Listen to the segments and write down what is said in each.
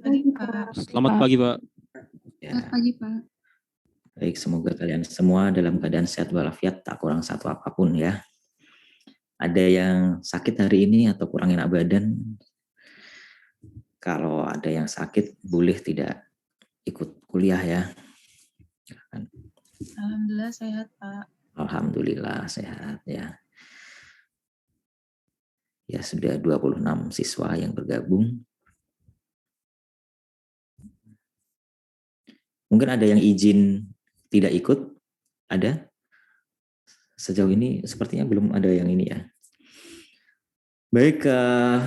pagi, Pak. Selamat pagi, Pak. Ya. Selamat pagi, Pak. Baik, semoga kalian semua dalam keadaan sehat walafiat, tak kurang satu apapun ya. Ada yang sakit hari ini atau kurang enak badan? Kalau ada yang sakit, boleh tidak ikut kuliah ya. Alhamdulillah sehat, Pak. Alhamdulillah sehat ya. Ya, sudah 26 siswa yang bergabung. Mungkin ada yang izin tidak ikut? Ada? Sejauh ini sepertinya belum ada yang ini ya. Baik,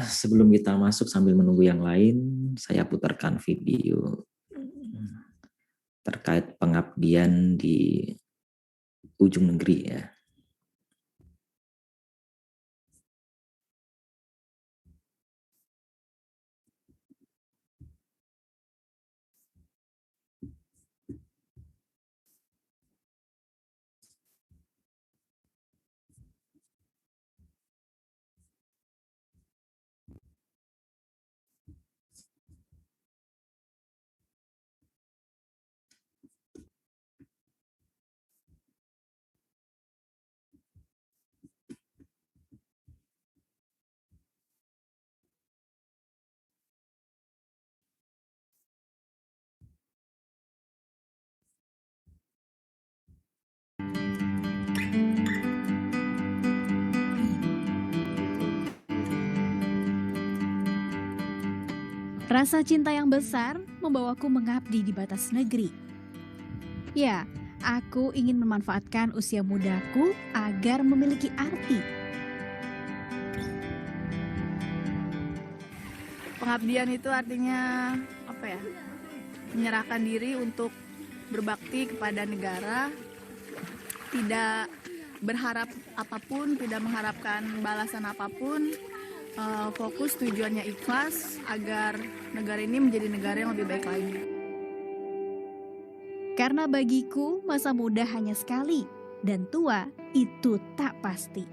sebelum kita masuk sambil menunggu yang lain, saya putarkan video terkait pengabdian di ujung negeri ya. Rasa cinta yang besar membawaku mengabdi di batas negeri. Ya, aku ingin memanfaatkan usia mudaku agar memiliki arti. Pengabdian itu artinya apa ya? Menyerahkan diri untuk berbakti kepada negara, tidak berharap apapun, tidak mengharapkan balasan apapun. Fokus tujuannya ikhlas agar negara ini menjadi negara yang lebih baik lagi. Karena bagiku masa muda hanya sekali dan tua itu tak pasti.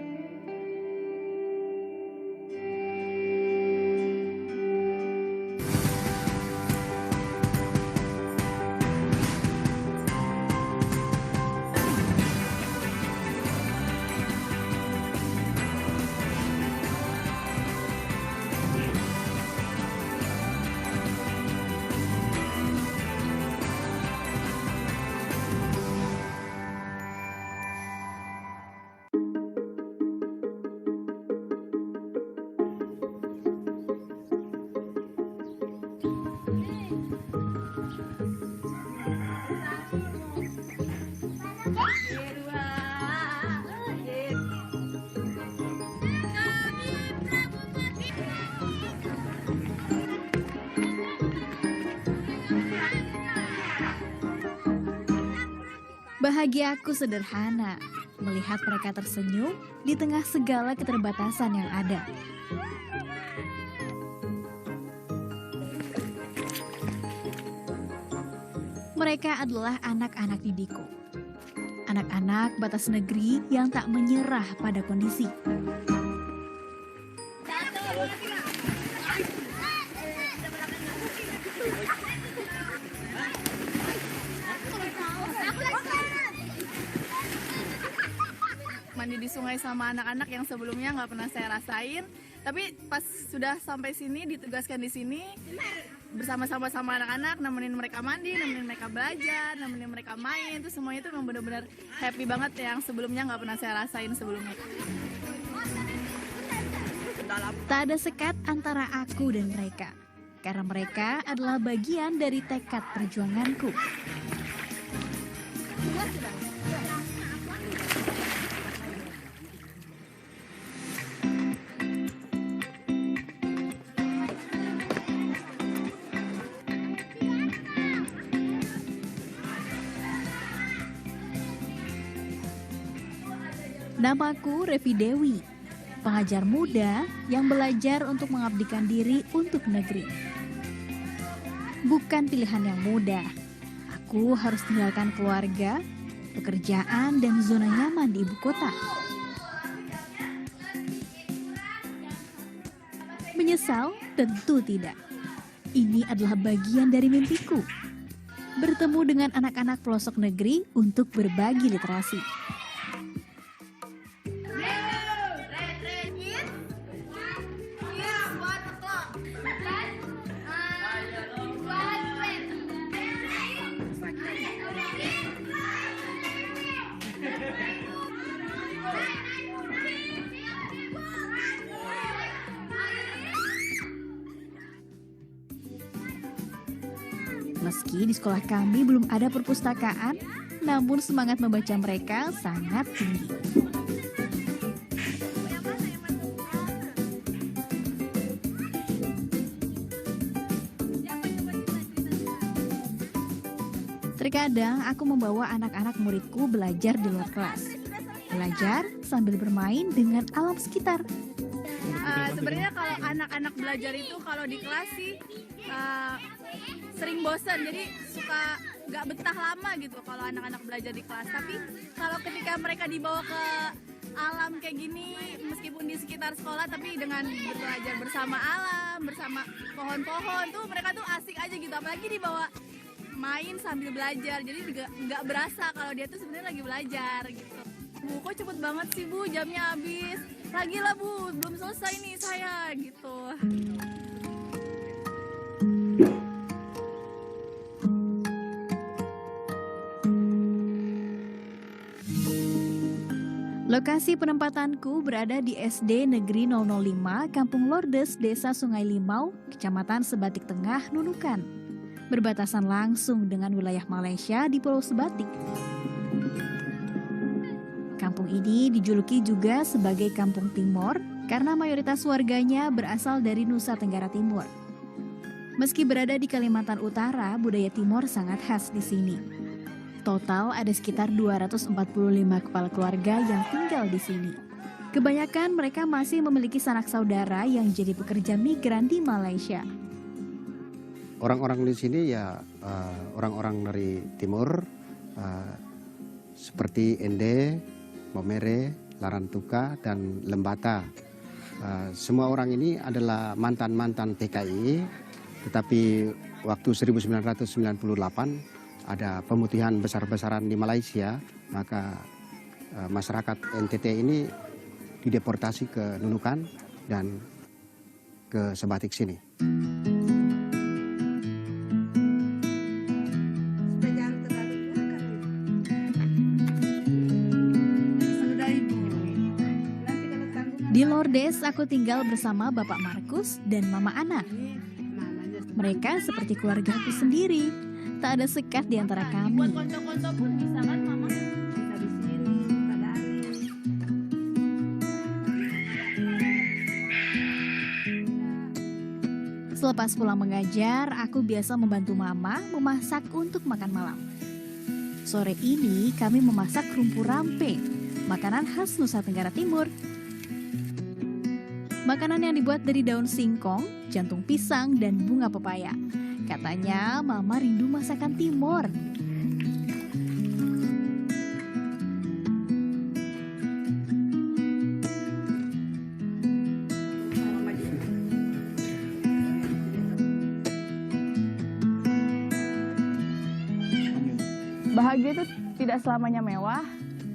Bahagiaku sederhana, melihat mereka tersenyum di tengah segala keterbatasan yang ada. Mereka adalah anak-anak didikku. Anak-anak batas negeri yang tak menyerah pada kondisi. Mandi di sungai sama anak-anak yang sebelumnya nggak pernah saya rasain, tapi pas sudah sampai sini, ditugaskan di sini bersama-sama anak-anak, nemenin mereka mandi, nemenin mereka belajar, nemenin mereka main, itu semuanya itu memang benar-benar happy banget yang sebelumnya nggak pernah saya rasain sebelumnya. Tak ada sekat antara aku dan mereka, karena mereka adalah bagian dari tekad perjuanganku. Namaku Revi Dewi, pengajar muda yang belajar untuk mengabdikan diri untuk negeri. Bukan pilihan yang mudah. Aku harus tinggalkan keluarga, pekerjaan, dan zona nyaman di ibu kota. Menyesal? Tentu tidak. Ini adalah bagian dari mimpiku. Bertemu dengan anak-anak pelosok negeri untuk berbagi literasi. Meski di sekolah kami belum ada perpustakaan, namun semangat membaca mereka sangat tinggi. Terkadang aku membawa anak-anak muridku belajar di luar kelas. Belajar sambil bermain dengan alam sekitar. Sebenarnya kalau anak-anak belajar itu kalau di kelas sih sering bosan, jadi suka nggak betah lama gitu kalau anak-anak belajar di kelas. Tapi kalau ketika mereka dibawa ke alam kayak gini, meskipun di sekitar sekolah tapi dengan belajar bersama alam, bersama pohon-pohon tuh mereka tuh asik aja gitu. Apalagi dibawa main sambil belajar, jadi juga nggak berasa kalau dia tuh sebenarnya lagi belajar gitu. Bu, kok cepet banget sih Bu, jamnya habis. Lagi lah Bu, belum selesai nih saya gitu. Lokasi penempatanku berada di SD Negeri 005, Kampung Lordes, Desa Sungai Limau, Kecamatan Sebatik Tengah, Nunukan. Berbatasan langsung dengan wilayah Malaysia di Pulau Sebatik. Kampung ini dijuluki juga sebagai Kampung Timor karena mayoritas warganya berasal dari Nusa Tenggara Timur. Meski berada di Kalimantan Utara, budaya Timor sangat khas di sini. Total ada sekitar 245 kepala keluarga yang tinggal di sini. Kebanyakan mereka masih memiliki sanak saudara yang jadi pekerja migran di Malaysia. Orang-orang di sini ya orang-orang dari timur seperti Ende, Momere, Larantuka, dan Lembata. Semua orang ini adalah mantan-mantan PKI, tetapi waktu 1998 ada pemutihan besar-besaran di Malaysia, maka masyarakat NTT ini dideportasi ke Nunukan dan ke Sebatik sini. Di Lordes, aku tinggal bersama Bapak Markus dan Mama Ana. Mereka seperti keluargaku sendiri. Tak ada sekat di antara kami. Selepas pulang mengajar, aku biasa membantu Mama memasak untuk makan malam. Sore ini kami memasak rumpu rampe, makanan khas Nusa Tenggara Timur. Makanan yang dibuat dari daun singkong, jantung pisang, dan bunga pepaya. Katanya Mama rindu masakan Timor. Bahagia itu tidak selamanya mewah,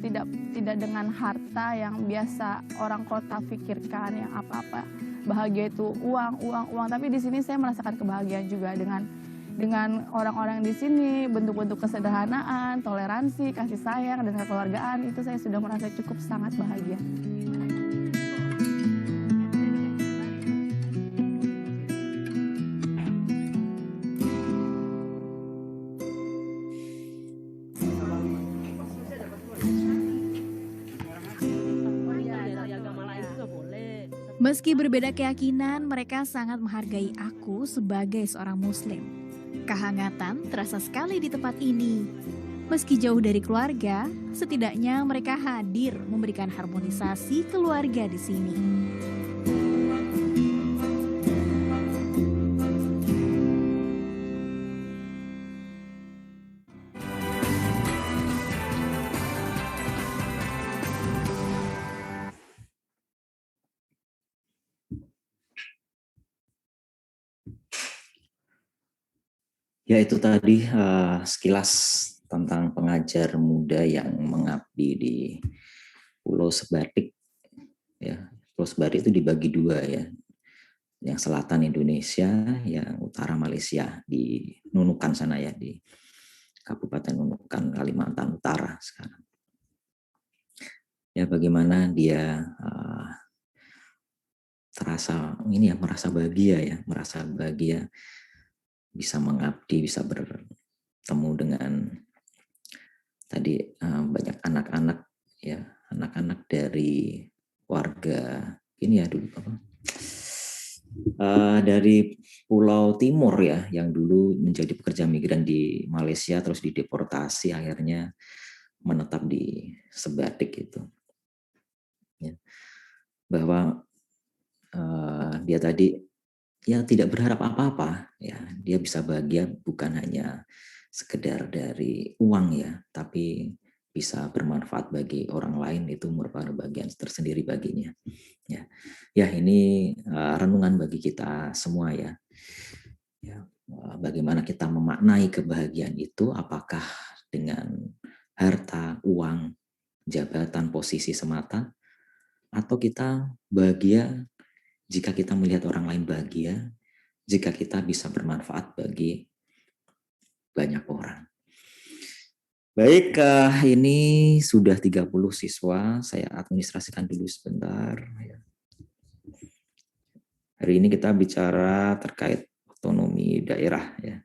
tidak dengan harta yang biasa orang kota pikirkan yang apa-apa. Bahagia itu uang. Tapi di sini saya merasakan kebahagiaan juga dengan orang-orang di sini, bentuk-bentuk kesederhanaan, toleransi, kasih sayang, dan kekeluargaan. Itu saya sudah merasa cukup sangat bahagia. Meski berbeda keyakinan, mereka sangat menghargai aku sebagai seorang Muslim. Kehangatan terasa sekali di tempat ini. Meski jauh dari keluarga, setidaknya mereka hadir memberikan harmonisasi keluarga di sini. Ya itu tadi sekilas tentang pengajar muda yang mengabdi di Pulau Sebatik. Ya, Pulau Sebatik itu dibagi dua ya, yang selatan Indonesia, yang utara Malaysia di Nunukan sana ya, di Kabupaten Nunukan, Kalimantan Utara sekarang. Ya bagaimana dia terasa ini ya, merasa bahagia bisa mengabdi, bisa bertemu dengan tadi banyak anak-anak ya, anak-anak dari warga ini ya dulu apa dari Pulau Timur ya, yang dulu menjadi pekerja migran di Malaysia terus dideportasi akhirnya menetap di Sebatik itu ya. Bahwa dia tadi ya tidak berharap apa-apa ya, dia bisa bahagia bukan hanya sekedar dari uang ya, tapi bisa bermanfaat bagi orang lain, itu merupakan bagian tersendiri baginya ya. Ya ini renungan bagi kita semua ya. Ya, bagaimana kita memaknai kebahagiaan itu, apakah dengan harta, uang, jabatan, posisi semata, atau kita bahagia jika kita melihat orang lain bahagia, jika kita bisa bermanfaat bagi banyak orang. Baik, ini sudah 30 siswa, saya administrasikan dulu sebentar. Hari ini kita bicara terkait otonomi daerah ya.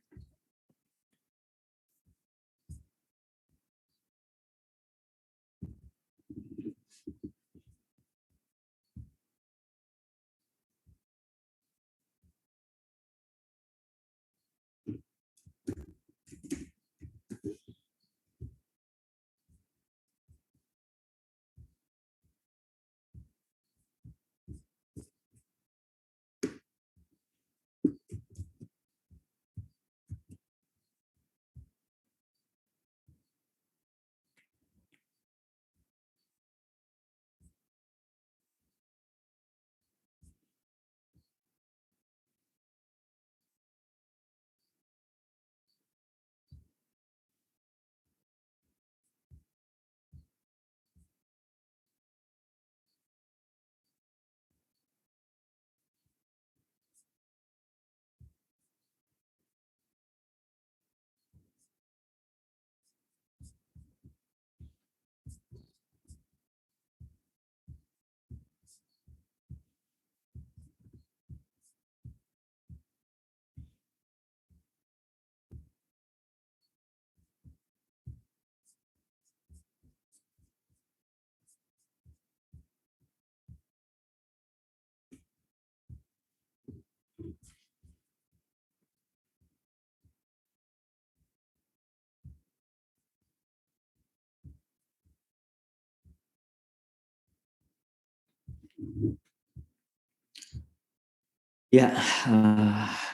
Ya,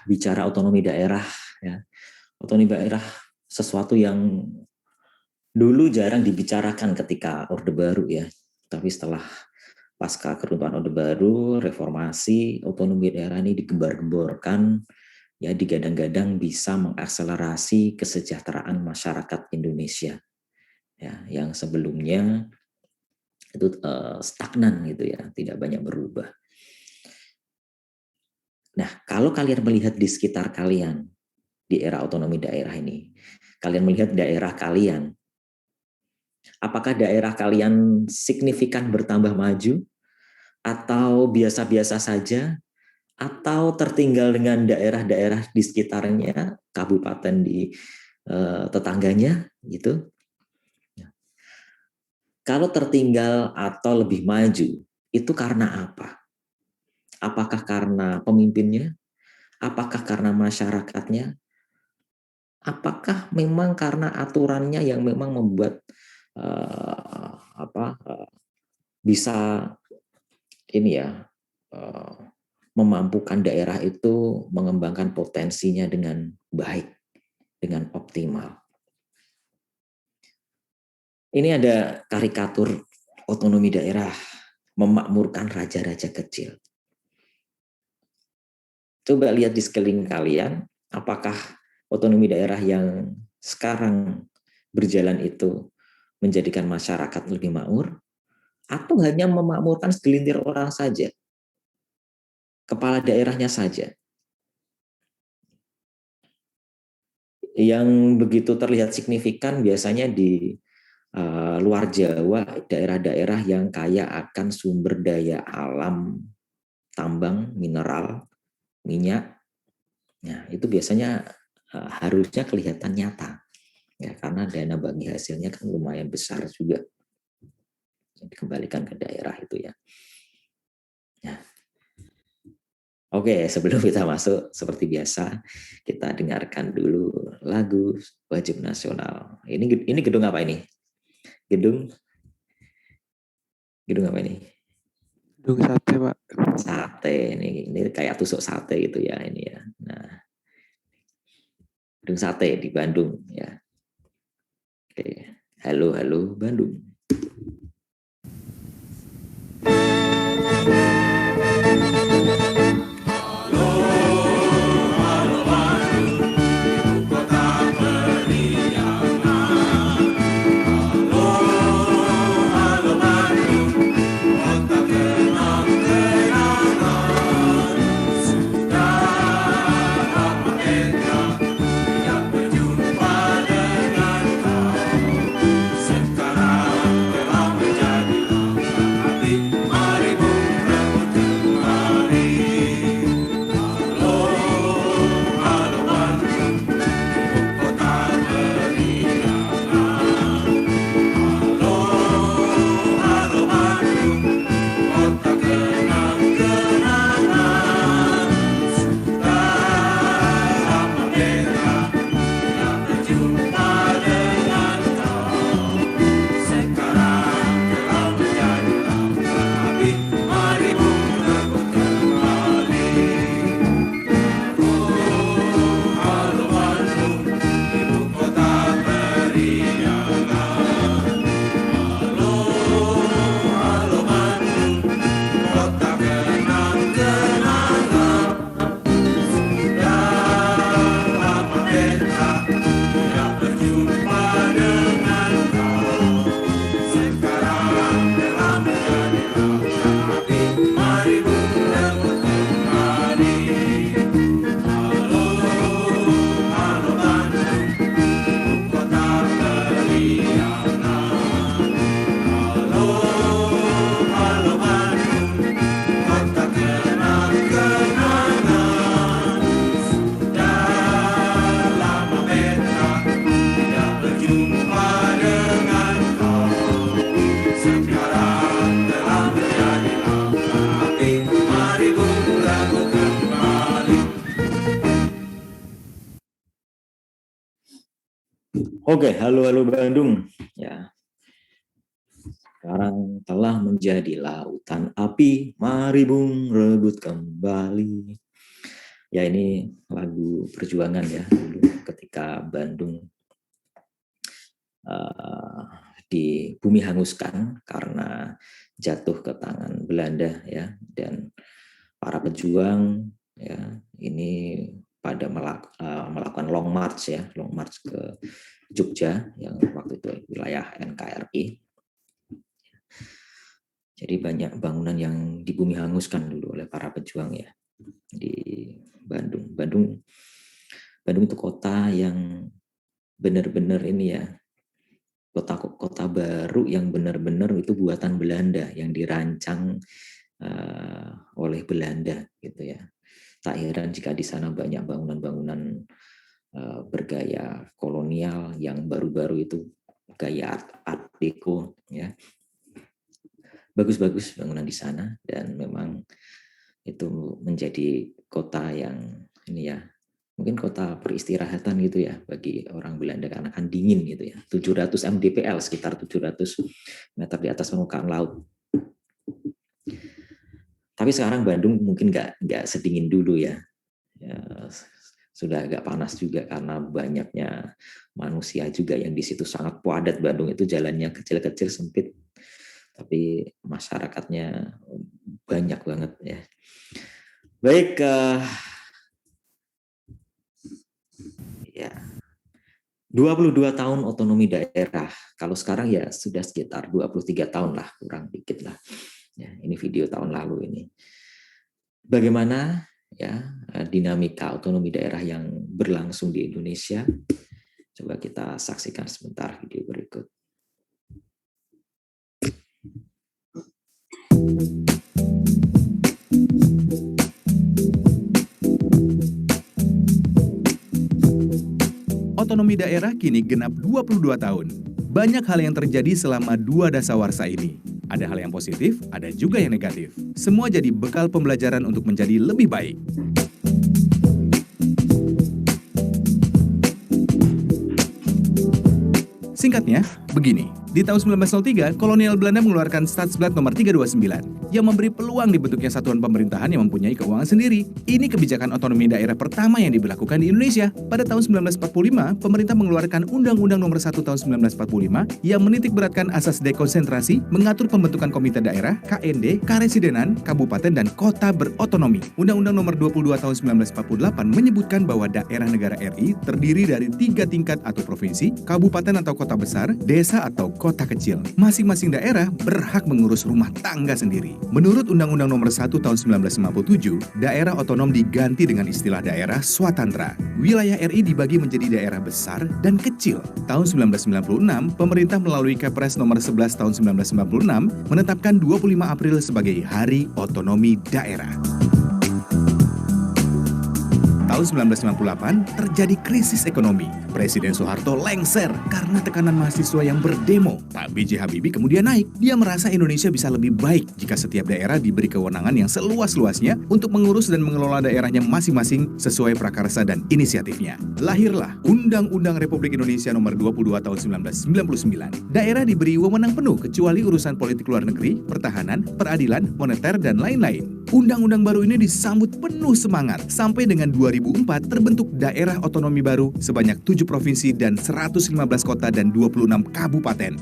bicara otonomi daerah ya. Otonomi daerah sesuatu yang dulu jarang dibicarakan ketika Orde Baru ya. Tapi setelah pasca keruntuhan Orde Baru, reformasi, otonomi daerah ini digembar-gemborkan ya, digadang-gadang bisa mengakselerasi kesejahteraan masyarakat Indonesia. Ya, yang sebelumnya itu stagnan gitu ya, tidak banyak berubah. Nah, kalau kalian melihat di sekitar kalian, di era otonomi daerah ini, kalian melihat daerah kalian, apakah daerah kalian signifikan bertambah maju, atau biasa-biasa saja, atau tertinggal dengan daerah-daerah di sekitarnya, kabupaten di tetangganya, gitu? Kalau tertinggal atau lebih maju, itu karena apa? Apakah karena pemimpinnya? Apakah karena masyarakatnya? Apakah memang karena aturannya yang memang membuat bisa ini ya memampukan daerah itu mengembangkan potensinya dengan baik, dengan optimal. Ini ada karikatur otonomi daerah memakmurkan raja-raja kecil. Coba lihat di sekeliling kalian, apakah otonomi daerah yang sekarang berjalan itu menjadikan masyarakat lebih makmur, atau hanya memakmurkan segelintir orang saja, kepala daerahnya saja. Yang begitu terlihat signifikan biasanya di luar Jawa, daerah-daerah yang kaya akan sumber daya alam, tambang, mineral, minyak. Nah, itu biasanya harusnya kelihatan nyata, ya, karena dana bagi hasilnya kan lumayan besar juga yang dikembalikan ke daerah itu ya. Nah, oke, sebelum kita masuk, seperti biasa, kita dengarkan dulu lagu wajib nasional. Ini gedung apa ini? Gedung apa ini? Gedung sate, Pak. Sate. Ini kayak tusuk sate gitu ya ini ya. Nah, gedung sate di Bandung ya. Oke, halo Bandung. Oke, halo Bandung. Ya, sekarang telah menjadi lautan api, mari bung rebut kembali. Ya, ini lagu perjuangan ya dulu ketika Bandung di bumi hanguskan karena jatuh ke tangan Belanda ya, dan para pejuang ya ini pada melakukan long march ke Jogja yang waktu itu wilayah NKRI. Jadi banyak bangunan yang di bumi hanguskan dulu oleh para pejuang ya di Bandung. Bandung itu kota yang benar-benar ini ya, kota baru yang benar-benar itu buatan Belanda yang dirancang oleh Belanda gitu ya. Tak heran jika di sana banyak bangunan-bangunan bergaya kolonial yang baru-baru itu gaya art deco ya. Bagus-bagus bangunan di sana, dan memang itu menjadi kota yang ini ya, mungkin kota peristirahatan gitu ya bagi orang Belanda karena kan dingin gitu ya. 700 mdpl, sekitar 700 meter di atas permukaan laut. Tapi sekarang Bandung mungkin nggak sedingin dulu ya. Sudah agak panas juga karena banyaknya manusia juga yang di situ sangat padat. Bandung itu jalannya kecil-kecil sempit, tapi masyarakatnya banyak banget ya. Baik, 22 tahun otonomi daerah. Kalau sekarang ya sudah sekitar 23 tahun lah, kurang dikit lah. Ya, ini video tahun lalu ini. Bagaimana ya dinamika otonomi daerah yang berlangsung di Indonesia? Coba kita saksikan sebentar video berikut. Otonomi daerah kini genap 22 tahun. Banyak hal yang terjadi selama 2 dasawarsa ini. Ada hal yang positif, ada juga yang negatif. Semua jadi bekal pembelajaran untuk menjadi lebih baik. Singkatnya, begini. Di tahun 1903, kolonial Belanda mengeluarkan Stadsblad nomor 329 yang memberi peluang dibentuknya satuan pemerintahan yang mempunyai keuangan sendiri. Ini kebijakan otonomi daerah pertama yang diberlakukan di Indonesia. Pada tahun 1945, pemerintah mengeluarkan Undang-Undang nomor 1 tahun 1945 yang menitik beratkan asas dekonsentrasi, mengatur pembentukan komite daerah, KND, karesidenan, kabupaten, dan kota berotonomi. Undang-Undang nomor 22 tahun 1948 menyebutkan bahwa daerah negara RI terdiri dari 3 tingkat atau provinsi, kabupaten atau kota besar, desa atau kota kecil. Masing-masing daerah berhak mengurus rumah tangga sendiri. Menurut Undang-Undang nomor 1 tahun 1957, daerah otonom diganti dengan istilah daerah swatantra. Wilayah RI dibagi menjadi daerah besar dan kecil. Tahun 1996, pemerintah melalui Kepres nomor 11 tahun 1996 menetapkan 25 April sebagai Hari Otonomi Daerah. Tahun 1998 terjadi krisis ekonomi. Presiden Soeharto lengser karena tekanan mahasiswa yang berdemo. Pak B.J. Habibie kemudian naik. Dia merasa Indonesia bisa lebih baik jika setiap daerah diberi kewenangan yang seluas-luasnya untuk mengurus dan mengelola daerahnya masing-masing sesuai prakarsa dan inisiatifnya. Lahirlah Undang-Undang Republik Indonesia nomor 22 tahun 1999. Daerah diberi wewenang penuh kecuali urusan politik luar negeri, pertahanan, peradilan, moneter, dan lain-lain. Undang-undang baru ini disambut penuh semangat. Sampai dengan 2004 terbentuk daerah otonomi baru sebanyak 7 provinsi dan 115 kota dan 26 kabupaten.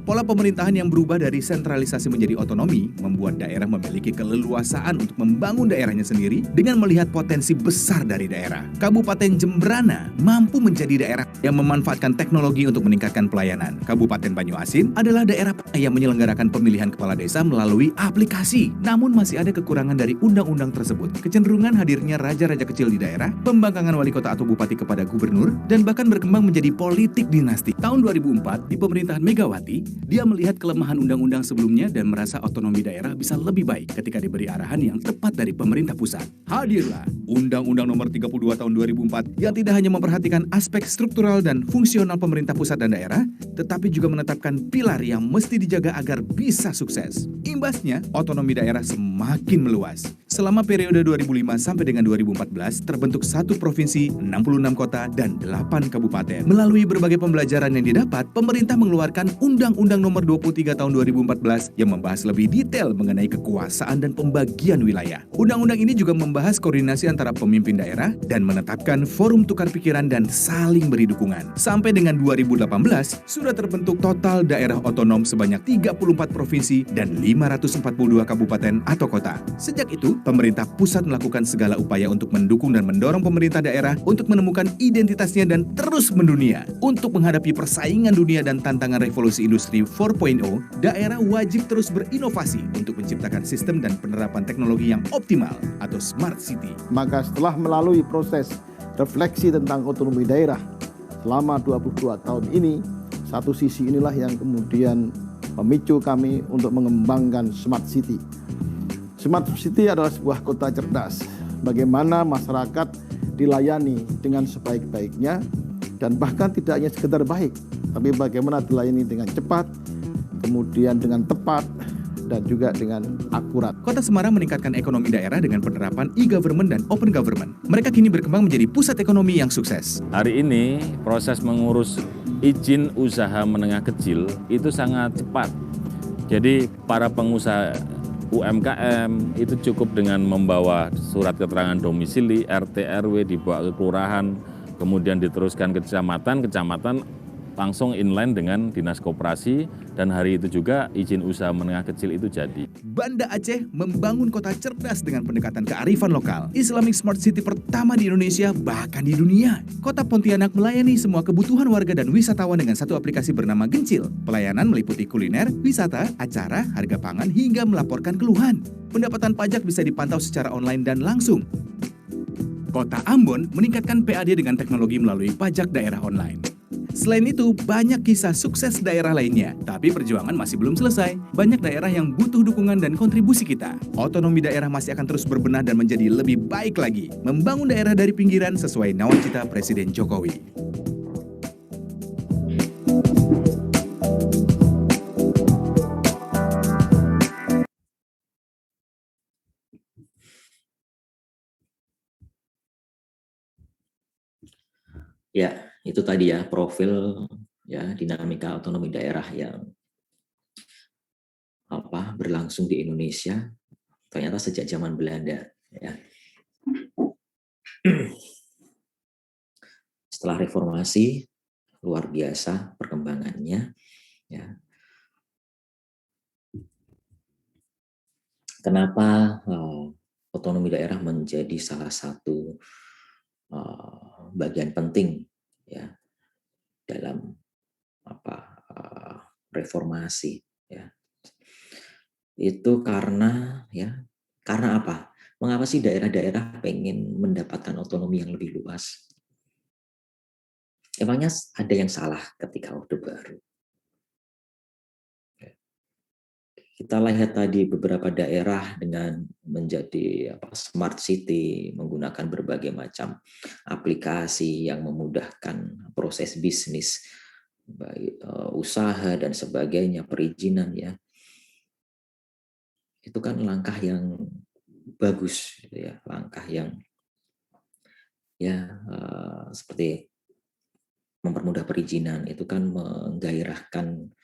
Pola pemerintahan yang berubah dari sentralisasi menjadi otonomi membuat daerah memiliki keleluasaan untuk membangun daerahnya sendiri dengan melihat potensi besar dari daerah. Kabupaten Jembrana mampu menjadi daerah yang memanfaatkan teknologi untuk meningkatkan pelayanan. Kabupaten Banyuasin adalah daerah yang menyelenggarakan pemilihan kepala desa melalui aplikasi. Namun masih ada kekurangan dari undang-undang tersebut. Kecenderungan hadirnya raja-raja kecil di daerah, pembangkangan wali kota atau bupati kepada gubernur, dan bahkan berkembang menjadi politik dinasti. Tahun 2004 di pemerintahan Megawati, dia melihat kelemahan undang-undang sebelumnya dan merasa otonomi daerah bisa lebih baik ketika diberi arahan yang tepat dari pemerintah pusat. Hadirlah Undang-Undang nomor 32 tahun 2004 yang tidak hanya memperhatikan aspek struktural dan fungsional pemerintah pusat dan daerah, tetapi juga menetapkan pilar yang mesti dijaga agar bisa sukses. Imbasnya, otonomi daerah semakin meluas. Selama periode 2005 sampai dengan 2014, terbentuk 1 provinsi, 66 kota, dan 8 kabupaten. Melalui berbagai pembelajaran yang didapat, pemerintah mengeluarkan Undang-Undang nomor 23 tahun 2014 yang membahas lebih detail mengenai kekuasaan dan pembagian wilayah. Undang-undang ini juga membahas koordinasi antara pemimpin daerah dan menetapkan forum tukar pikiran dan saling beri dukungan. Sampai dengan 2018, sudah terbentuk total daerah otonom sebanyak 34 provinsi dan 542 kabupaten atau kota. Sejak itu, pemerintah pusat melakukan segala upaya untuk mendukung dan mendorong pemerintah daerah untuk menemukan identitasnya dan terus mendunia. Untuk menghadapi persaingan dunia dan tantangan revolusi industri 4.0, daerah wajib terus berinovasi untuk menciptakan sistem dan penerapan teknologi yang optimal atau smart city. Maka setelah melalui proses refleksi tentang otonomi daerah selama 22 tahun ini, satu sisi inilah yang kemudian memicu kami untuk mengembangkan smart city. Smart city adalah sebuah kota cerdas. Bagaimana masyarakat dilayani dengan sebaik-baiknya dan bahkan tidak hanya sekedar baik, tapi bagaimana dilayani dengan cepat, kemudian dengan tepat, dan juga dengan akurat. Kota Semarang meningkatkan ekonomi daerah dengan penerapan e-government dan open government. Mereka kini berkembang menjadi pusat ekonomi yang sukses. Hari ini proses mengurus izin usaha menengah kecil itu sangat cepat. Jadi para pengusaha UMKM itu cukup dengan membawa surat keterangan domisili, RT, RW, dibawa ke kelurahan, kemudian diteruskan ke kecamatan, kecamatan langsung inline dengan Dinas Koperasi, dan hari itu juga izin usaha menengah kecil itu jadi. Banda Aceh membangun kota cerdas dengan pendekatan kearifan lokal. Islamic Smart City pertama di Indonesia, bahkan di dunia. Kota Pontianak melayani semua kebutuhan warga dan wisatawan dengan satu aplikasi bernama Gencil. Pelayanan meliputi kuliner, wisata, acara, harga pangan, hingga melaporkan keluhan. Pendapatan pajak bisa dipantau secara online dan langsung. Kota Ambon meningkatkan PAD dengan teknologi melalui pajak daerah online. Selain itu, banyak kisah sukses daerah lainnya. Tapi perjuangan masih belum selesai. Banyak daerah yang butuh dukungan dan kontribusi kita. Otonomi daerah masih akan terus berbenah dan menjadi lebih baik lagi. Membangun daerah dari pinggiran sesuai nawacita Presiden Jokowi. Ya, itu tadi ya profil ya dinamika otonomi daerah yang berlangsung di Indonesia ternyata sejak zaman Belanda ya. Setelah reformasi luar biasa perkembangannya ya. Kenapa otonomi daerah menjadi salah satu bagian penting ya dalam reformasi ya. Itu karena apa? Mengapa sih daerah-daerah pengen mendapatkan otonomi yang lebih luas? Emangnya ada yang salah ketika Orde Baru? Kita lihat tadi beberapa daerah dengan menjadi smart city, menggunakan berbagai macam aplikasi yang memudahkan proses bisnis, baik usaha dan sebagainya, perizinan ya. Itu kan langkah yang bagus, ya, langkah yang seperti mempermudah perizinan itu kan menggairahkan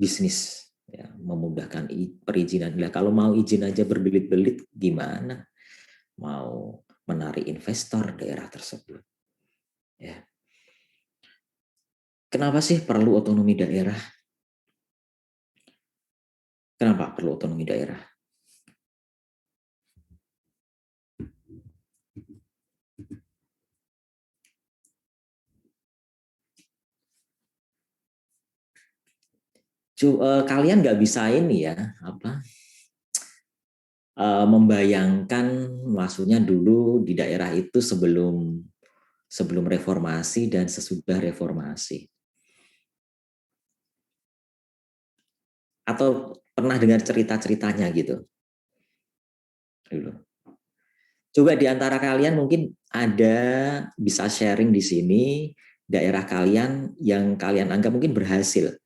bisnis. Ya, memudahkan perizinan. Nah, kalau mau izin aja berbelit-belit gimana? Mau menarik investor daerah tersebut. Ya. Kenapa sih perlu otonomi daerah? Kenapa perlu otonomi daerah? Kalian nggak bisa ini ya membayangkan, maksudnya dulu di daerah itu sebelum reformasi dan sesudah reformasi, atau pernah dengar cerita-ceritanya gitu dulu. Coba di antara kalian mungkin ada bisa sharing di sini daerah kalian yang kalian anggap mungkin berhasil.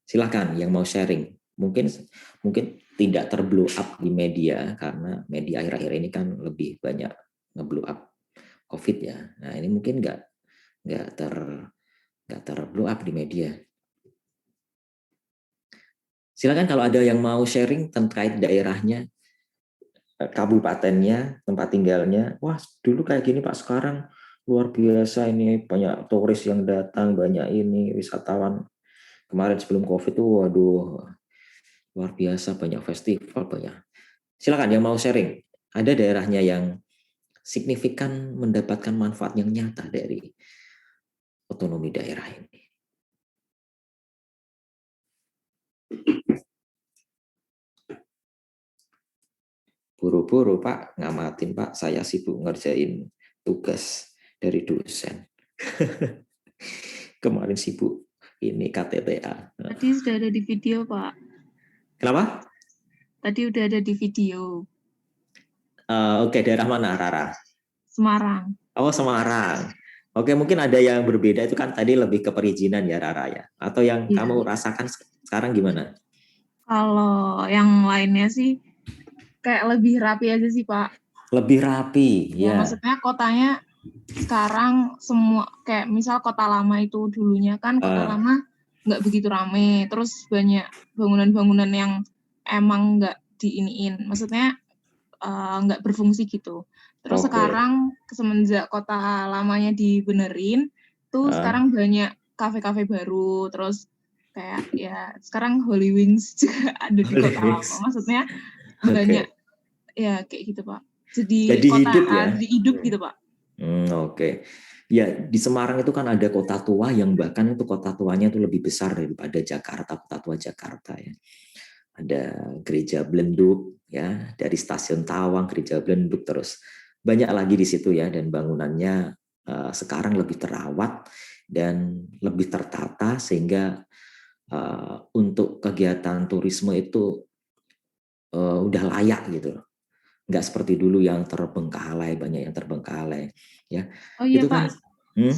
Silakan yang mau sharing. Mungkin tidak terblow up di media karena media akhir-akhir ini kan lebih banyak ngeblow up COVID ya. Nah ini mungkin nggak terblow up di media. Silakan kalau ada yang mau sharing terkait daerahnya, kabupatennya, tempat tinggalnya. Wah dulu kayak gini Pak, sekarang luar biasa ini, banyak turis yang datang, banyak ini wisatawan. Kemarin sebelum COVID tuh, waduh, luar biasa, banyak festival, banyak. Silakan yang mau sharing. Ada daerahnya yang signifikan mendapatkan manfaat yang nyata dari otonomi daerah ini. Buru-buru Pak, ngamatin Pak, saya sibuk ngerjain tugas dari dosen. Kemarin sibuk ini KTTA. Tadi sudah ada di video, Pak. Kenapa? Tadi udah ada di video. Oke, daerah mana, Rara? Semarang. Oh, Semarang. Oke, mungkin ada yang berbeda, itu kan tadi lebih ke perizinan ya, Rara ya? Atau yang kamu rasakan sekarang gimana? Kalau yang lainnya sih kayak lebih rapi aja sih, Pak. Lebih rapi, ya. Maksudnya kotanya sekarang semua, kayak misal kota lama itu dulunya kan kota lama nggak begitu rame, terus banyak bangunan-bangunan yang emang nggak diiniin, maksudnya nggak berfungsi gitu. Terus sekarang semenjak kota lamanya dibenerin, tuh sekarang banyak kafe-kafe baru, terus kayak ya sekarang Holy Wings juga ada di Holy Kota Wings. Lama. Maksudnya Oke. banyak ya kayak gitu Pak. Jadi Jadi kota hidup ya. jadi hidup gitu Pak. Oke. Ya, di Semarang itu kan ada kota tua yang bahkan itu kota tuanya itu lebih besar daripada Jakarta, kota tua Jakarta ya. Ada gereja Belenduk ya, dari stasiun Tawang gereja Belenduk, terus banyak lagi di situ ya, dan bangunannya sekarang lebih terawat dan lebih tertata sehingga untuk kegiatan turisme itu udah layak gitu. Nggak seperti dulu yang terbengkalai, banyak yang terbengkalai ya. Oh iya Itu kan Pak,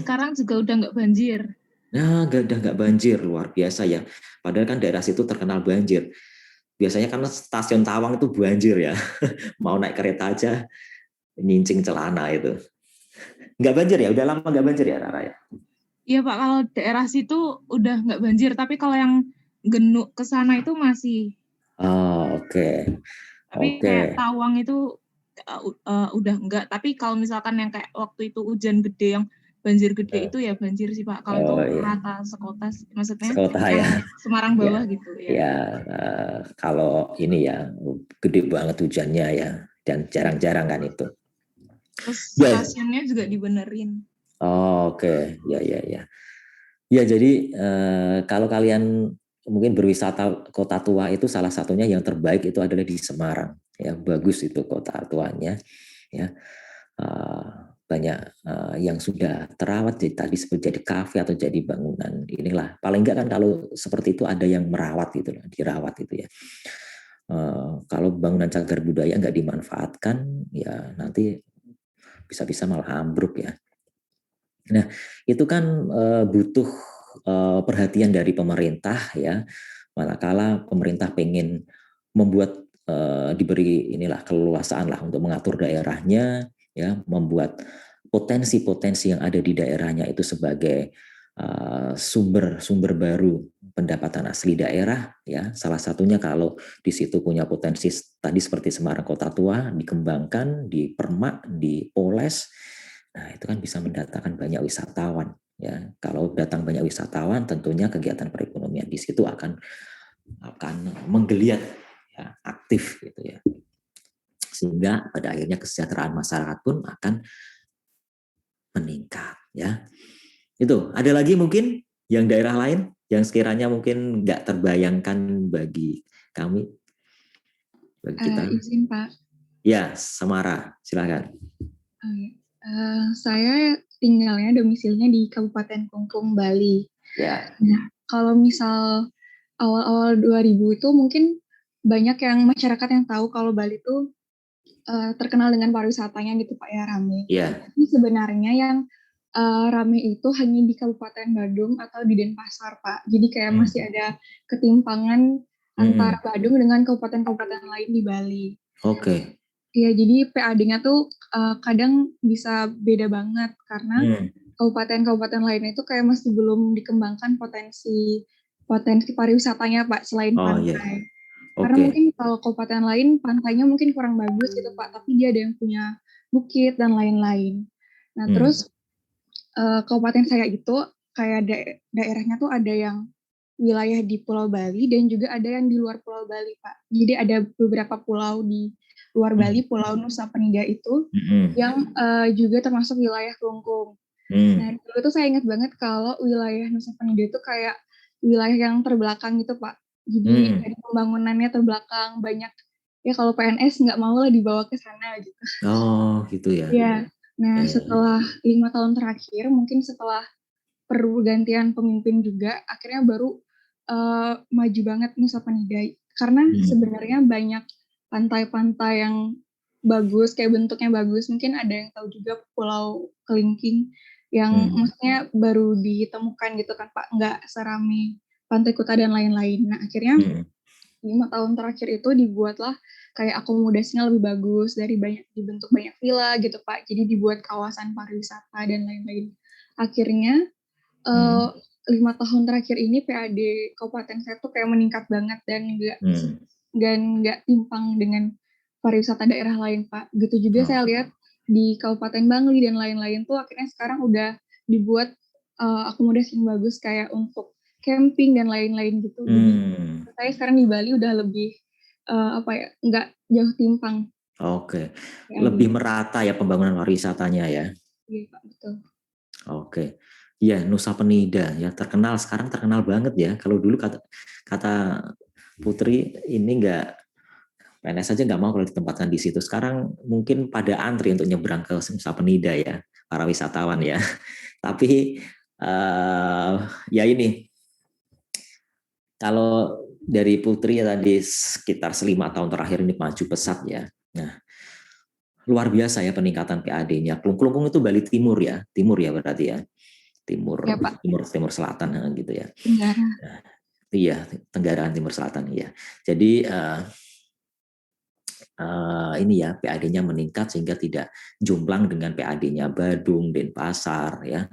sekarang juga udah nggak banjir. Nah, udah nggak banjir, luar biasa ya. Padahal kan daerah situ terkenal banjir. Biasanya kan stasiun Tawang itu banjir ya. Mau naik kereta aja nyincing celana itu. Nggak banjir ya, udah lama nggak banjir ya Rara ya? Iya Pak, kalau daerah situ udah nggak banjir, tapi kalau yang Genuk ke sana itu masih. Oh, oke. Tapi kayak Tawang itu udah enggak. Tapi kalau misalkan yang kayak waktu itu hujan gede, yang banjir gede itu ya banjir sih Pak. Kalau itu rata sekota, maksudnya Sekota yang ya. Semarang bawah gitu ya. Ya, kalau ini ya gede banget hujannya ya, dan jarang-jarang kan itu. Terus stasiunnya juga dibenerin. Oh, oke. Ya. Ya, jadi kalau kalian mungkin berwisata kota tua itu salah satunya yang terbaik itu adalah di Semarang. Ya, bagus itu kota tuanya. Ya, banyak yang sudah terawat, jadi tadi seperti jadi kafe atau jadi bangunan inilah. Paling enggak kan kalau seperti itu ada yang merawat gitu, dirawat itu ya. Kalau bangunan cagar budaya nggak dimanfaatkan, ya nanti bisa-bisa malah ambruk ya. Nah, itu kan butuh perhatian dari pemerintah ya. Manakala pemerintah pengen membuat diberi inilah keleluasaan lah untuk mengatur daerahnya ya, membuat potensi-potensi yang ada di daerahnya itu sebagai sumber baru pendapatan asli daerah ya. Salah satunya kalau di situ punya potensi tadi seperti Semarang Kota Tua dikembangkan, dipermak, dipoles. Nah, itu kan bisa mendatangkan banyak wisatawan ya. Kalau datang banyak wisatawan, tentunya kegiatan perekonomian di situ akan menggeliat ya, aktif gitu ya. Sehingga pada akhirnya kesejahteraan masyarakat pun akan meningkat ya. Itu ada lagi mungkin yang daerah lain yang sekiranya mungkin nggak terbayangkan bagi kami, bagi kita. Izin Pak. Ya, Samara, silakan. Saya tinggalnya domisilinya di Kabupaten Klungkung, Bali. Ya. Nah, kalau misal awal-awal 2000 itu mungkin banyak yang masyarakat yang tahu kalau Bali itu terkenal dengan pariwisatanya gitu Pak ya, rame. Iya. Tapi sebenarnya yang rame itu hanya di Kabupaten Badung atau di Denpasar Pak. Jadi kayak masih ada ketimpangan antara Badung dengan kabupaten-kabupaten lain di Bali. Oke. Ya, jadi PAD-nya tuh kadang bisa beda banget karena kabupaten-kabupaten lain itu kayak masih belum dikembangkan potensi pariwisatanya Pak selain pantai. Yeah. Karena mungkin kalau kabupaten lain pantainya mungkin kurang bagus gitu Pak, tapi dia ada yang punya bukit dan lain-lain. Nah terus kabupaten saya itu kayak daerahnya tuh ada yang wilayah di Pulau Bali dan juga ada yang di luar Pulau Bali Pak. Jadi ada beberapa pulau di luar Bali, Pulau Nusa Penida itu yang juga termasuk wilayah Klungkung. Nah dulu tuh saya ingat banget kalau wilayah Nusa Penida itu kayak wilayah yang terbelakang gitu Pak. Jadi dari pembangunannya terbelakang, banyak ya kalau PNS nggak mau lah dibawa ke sana gitu. Oh gitu ya. Iya. Nah setelah 5 tahun terakhir, mungkin setelah pergantian pemimpin juga, akhirnya baru maju banget Nusa Penida. Karena sebenarnya banyak pantai-pantai yang bagus, kayak bentuknya bagus. Mungkin ada yang tahu juga Pulau Kelingking yang maksudnya baru ditemukan gitu kan Pak, nggak serami Pantai Kuta dan lain-lain. Nah akhirnya 5 tahun terakhir itu dibuatlah kayak akomodasinya lebih bagus, dari dibentuk banyak villa gitu Pak. Jadi dibuat kawasan pariwisata dan lain-lain. Akhirnya 5 tahun terakhir ini PAD Kabupaten saya tuh kayak meningkat banget dan nggak timpang dengan pariwisata daerah lain Pak. Gitu juga saya lihat di Kabupaten Bangli dan lain-lain tuh akhirnya sekarang udah dibuat akomodasi yang bagus kayak untuk camping dan lain-lain gitu. Jadi saya sekarang di Bali udah lebih nggak jauh timpang. Oke, Ya, lebih merata ya pembangunan pariwisatanya ya. Iya Pak, betul. Oke, ya Nusa Penida ya sekarang terkenal banget ya. Kalau dulu kata Putri ini PNS saja nggak mau kalau ditempatkan di situ. Sekarang mungkin pada antri untuk nyebrang ke Nusa Penida ya, para wisatawan ya. Tapi ya ini, kalau dari Putri ya tadi sekitar 5 tahun terakhir ini maju pesat ya. Nah, luar biasa ya peningkatan PAD-nya. Kelungkung itu Bali Timur ya berarti ya. Timur selatan gitu ya. Tenggara. Nah, iya, Tenggaraan Timur Selatan ya. Jadi ini ya PAD-nya meningkat sehingga tidak jomplang dengan PAD-nya Badung, Denpasar ya,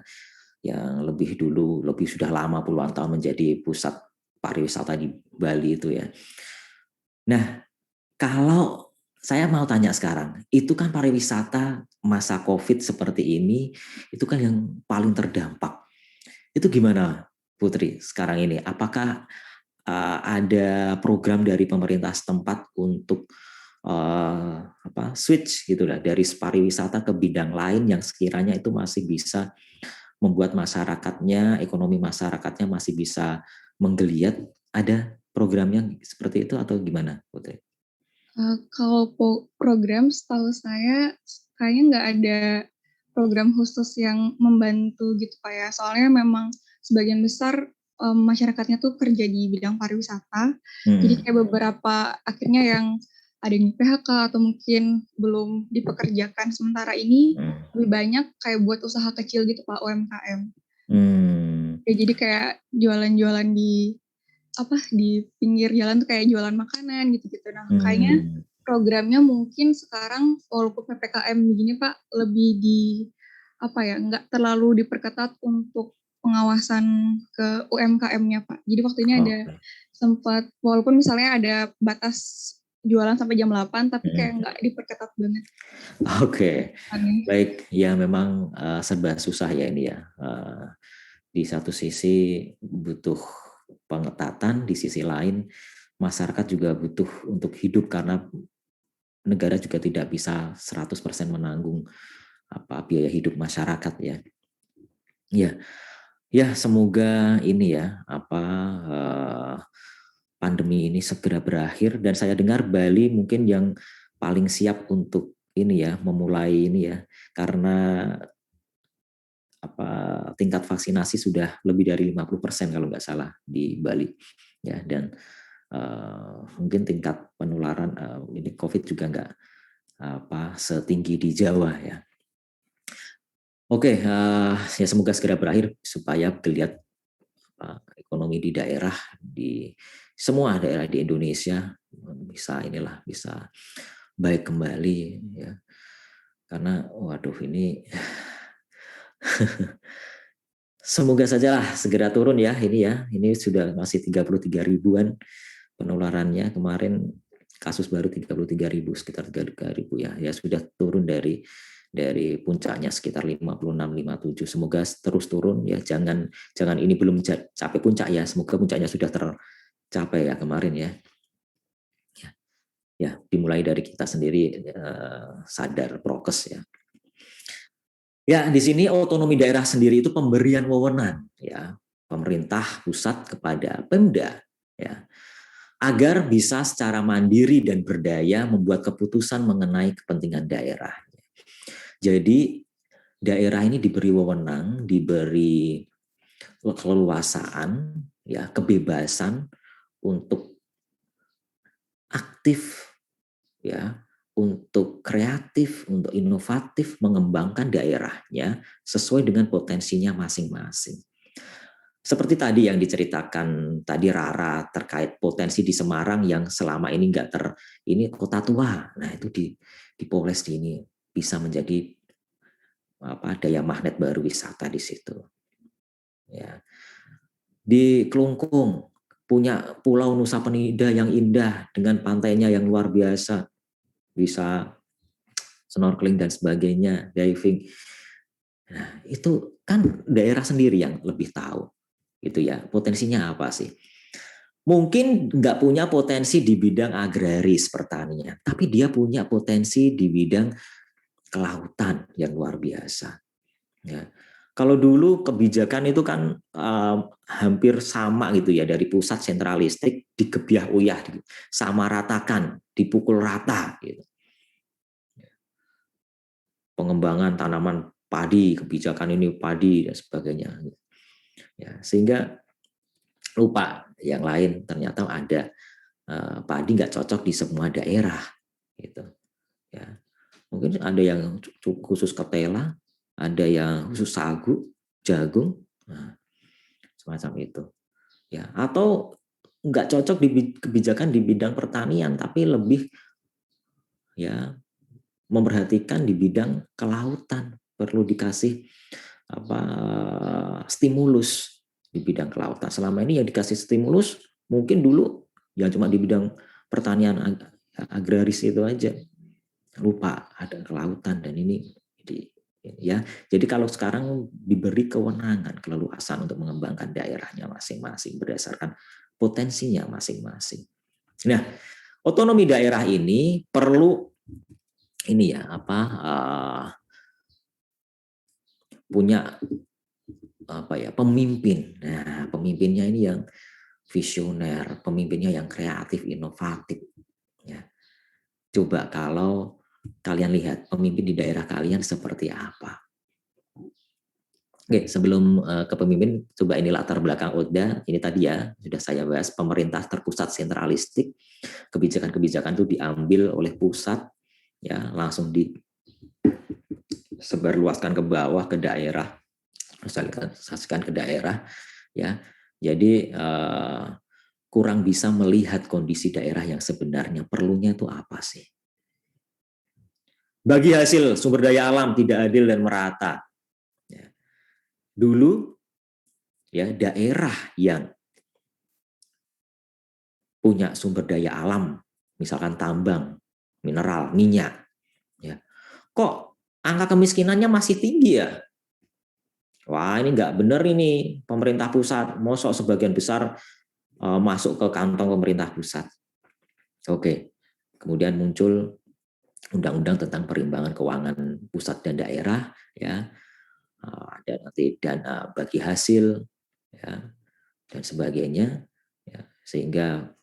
yang lebih sudah lama puluhan tahun menjadi pusat pariwisata di Bali itu ya. Nah, kalau saya mau tanya sekarang, itu kan pariwisata masa COVID seperti ini, itu kan yang paling terdampak. Itu gimana, Putri, sekarang ini? Apakah ada program dari pemerintah setempat untuk switch gitu lah dari pariwisata ke bidang lain yang sekiranya itu masih bisa membuat masyarakatnya, ekonomi masyarakatnya masih bisa menggeliat? Ada programnya seperti itu atau gimana, Putri? Kalau program setahu saya kayaknya nggak ada program khusus yang membantu gitu Pak ya. Soalnya memang sebagian besar masyarakatnya tuh kerja di bidang pariwisata. Jadi kayak beberapa akhirnya yang ada yang PHK atau mungkin belum dipekerjakan sementara ini lebih banyak kayak buat usaha kecil gitu Pak, UMKM. Ya, jadi kayak jualan-jualan di pinggir jalan tuh kayak jualan makanan gitu-gitu. Nah, kayaknya programnya mungkin sekarang walaupun PPKM begini Pak lebih nggak terlalu diperketat untuk pengawasan ke UMKM-nya Pak. Jadi waktu ini ada sempat walaupun misalnya ada batas jualan sampai jam 8 tapi kayak nggak diperketat banget. Oke. Baik, ya memang serba susah ya ini ya. Di satu sisi butuh pengetatan, di sisi lain masyarakat juga butuh untuk hidup karena negara juga tidak bisa 100% menanggung biaya hidup masyarakat ya. Ya semoga ini ya pandemi ini segera berakhir, dan saya dengar Bali mungkin yang paling siap untuk ini ya memulai ini ya, karena tingkat vaksinasi sudah lebih dari 50% kalau nggak salah di Bali ya, dan mungkin tingkat penularan ini COVID juga nggak setinggi di Jawa ya. Oke, ya semoga segera berakhir supaya geliat ekonomi di daerah, di semua daerah di Indonesia bisa baik kembali ya, karena waduh ini semoga sajalah segera turun ya ini sudah masih 33 ribuan penularannya, kemarin kasus baru 33.000, sekitar 33.000 ya sudah turun dari puncaknya sekitar 56-57. Semoga terus turun ya, jangan ini belum capai puncak ya, semoga puncaknya sudah tercapai ya kemarin ya. Ya dimulai dari kita sendiri sadar prokes ya. Ya di sini otonomi daerah sendiri itu pemberian wewenang ya pemerintah pusat kepada Pemda ya, agar bisa secara mandiri dan berdaya membuat keputusan mengenai kepentingan daerah. Jadi daerah ini diberi wewenang, diberi keleluasaan, ya kebebasan untuk aktif, ya, untuk kreatif, untuk inovatif, mengembangkan daerahnya sesuai dengan potensinya masing-masing. Seperti tadi yang diceritakan tadi Rara terkait potensi di Semarang yang selama ini ini kota tua. Nah itu di Polres ini bisa menjadi daya magnet baru wisata di situ. Ya. Di Kelungkung punya Pulau Nusa Penida yang indah dengan pantainya yang luar biasa, bisa snorkeling dan sebagainya, diving. Nah, itu kan daerah sendiri yang lebih tahu, gitu ya. Potensinya apa sih? Mungkin nggak punya potensi di bidang agraris pertanian, tapi dia punya potensi di bidang kelautan yang luar biasa. Ya. Kalau dulu kebijakan itu kan hampir sama gitu ya, dari pusat sentralistik digebyah uyah, sama ratakan, dipukul rata gitu. Pengembangan tanaman padi, kebijakan ini padi dan sebagainya. Ya, sehingga lupa yang lain, ternyata ada padi nggak cocok di semua daerah gitu ya. Mungkin ada yang khusus ketela, ada yang khusus sagu, jagung, nah, semacam itu ya. Atau nggak cocok di kebijakan di bidang pertanian, tapi lebih ya memperhatikan di bidang kelautan, perlu dikasih stimulus di bidang kelautan. Selama ini yang dikasih stimulus mungkin dulu ya cuma di bidang pertanian agraris itu aja, lupa ada kelautan. Dan ini ya, jadi kalau sekarang diberi kewenangan, keleluasan untuk mengembangkan daerahnya masing-masing berdasarkan potensinya masing-masing. Nah, otonomi daerah ini perlu ini ya punya pemimpin. Nah, pemimpinnya ini yang visioner, pemimpinnya yang kreatif, inovatif. Ya. Coba kalau kalian lihat pemimpin di daerah kalian seperti apa. Oke, sebelum ke pemimpin, coba ini latar belakang Oda. Ini tadi ya sudah saya bahas, pemerintah terpusat sentralistik, kebijakan-kebijakan itu diambil oleh pusat, ya langsung disebarluaskan ke bawah ke daerah. Saksikan ke daerah ya, jadi kurang bisa melihat kondisi daerah yang sebenarnya, perlunya itu apa sih. Bagi hasil sumber daya alam tidak adil dan merata ya. Dulu ya daerah yang punya sumber daya alam, misalkan tambang, mineral, minyak ya, kok angka kemiskinannya masih tinggi ya. Wah, ini nggak benar ini pemerintah pusat, mosok sebagian besar masuk ke kantong pemerintah pusat. Oke, kemudian muncul undang-undang tentang perimbangan keuangan pusat dan daerah, ya, ada nanti dana bagi hasil, ya, dan sebagainya, ya, sehingga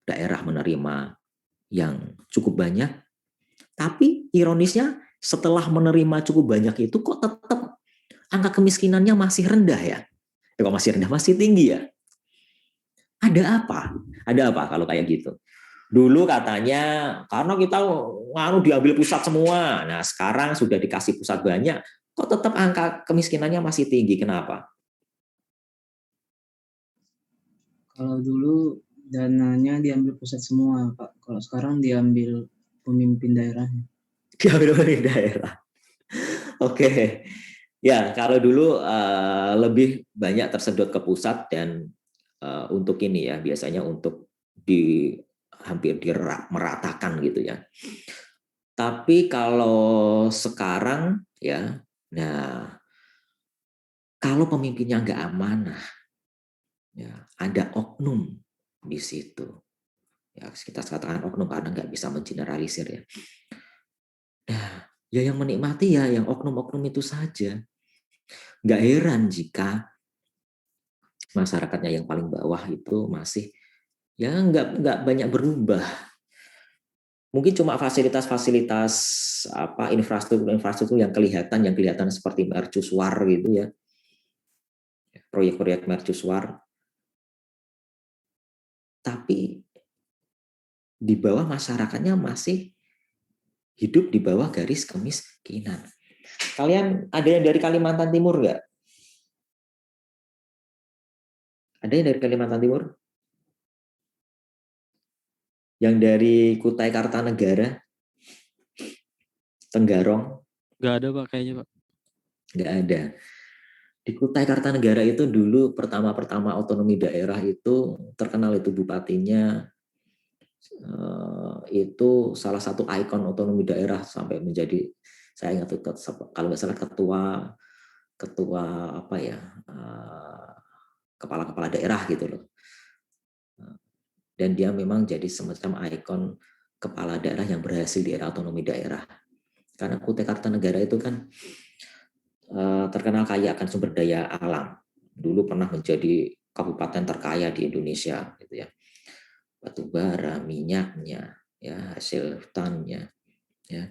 daerah menerima yang cukup banyak. Tapi ironisnya setelah menerima cukup banyak itu kok tetap angka kemiskinannya masih rendah ya? Kok masih rendah, masih tinggi ya? Ada apa? Ada apa kalau kayak gitu? Dulu katanya karena kita diambil pusat semua. Nah, sekarang sudah dikasih pusat banyak, kok tetap angka kemiskinannya masih tinggi. Kenapa? Kalau dulu dananya diambil pusat semua, Pak. Kalau sekarang diambil pemimpin daerahnya. Diambil pemimpin daerah. Oke. Ya, kalau dulu lebih banyak tersedot ke pusat dan untuk ini ya, biasanya untuk hampir meratakan gitu ya. Tapi kalau sekarang ya, nah kalau pemimpinnya nggak amanah, ya ada oknum di situ. Ya kita katakan oknum karena nggak bisa mengeneralisir ya. Nah, ya yang menikmati ya yang oknum-oknum itu saja. Nggak heran jika masyarakatnya yang paling bawah itu masih ya nggak banyak berubah. Mungkin cuma fasilitas-fasilitas infrastruktur yang kelihatan seperti mercusuar gitu ya, proyek-proyek mercusuar. Tapi di bawah masyarakatnya masih hidup di bawah garis kemiskinan. Kalian ada yang dari Kalimantan Timur nggak? Ada yang dari Kalimantan Timur? Yang dari Kutai Kartanegara? Tenggarong? Nggak ada Pak kayaknya Pak. Nggak ada. Di Kutai Kartanegara itu dulu pertama-pertama otonomi daerah itu terkenal itu bupatinya itu salah satu ikon otonomi daerah sampai menjadi Saya ingat itu kalau nggak salah ketua apa ya, kepala daerah gitu loh. Dan dia memang jadi semacam ikon kepala daerah yang berhasil di era otonomi daerah. Karena Kutai Kartanegara itu kan terkenal kaya akan sumber daya alam. Dulu pernah menjadi kabupaten terkaya di Indonesia, gitu ya. Batu bara, minyaknya, ya, hasil hutannya, ya.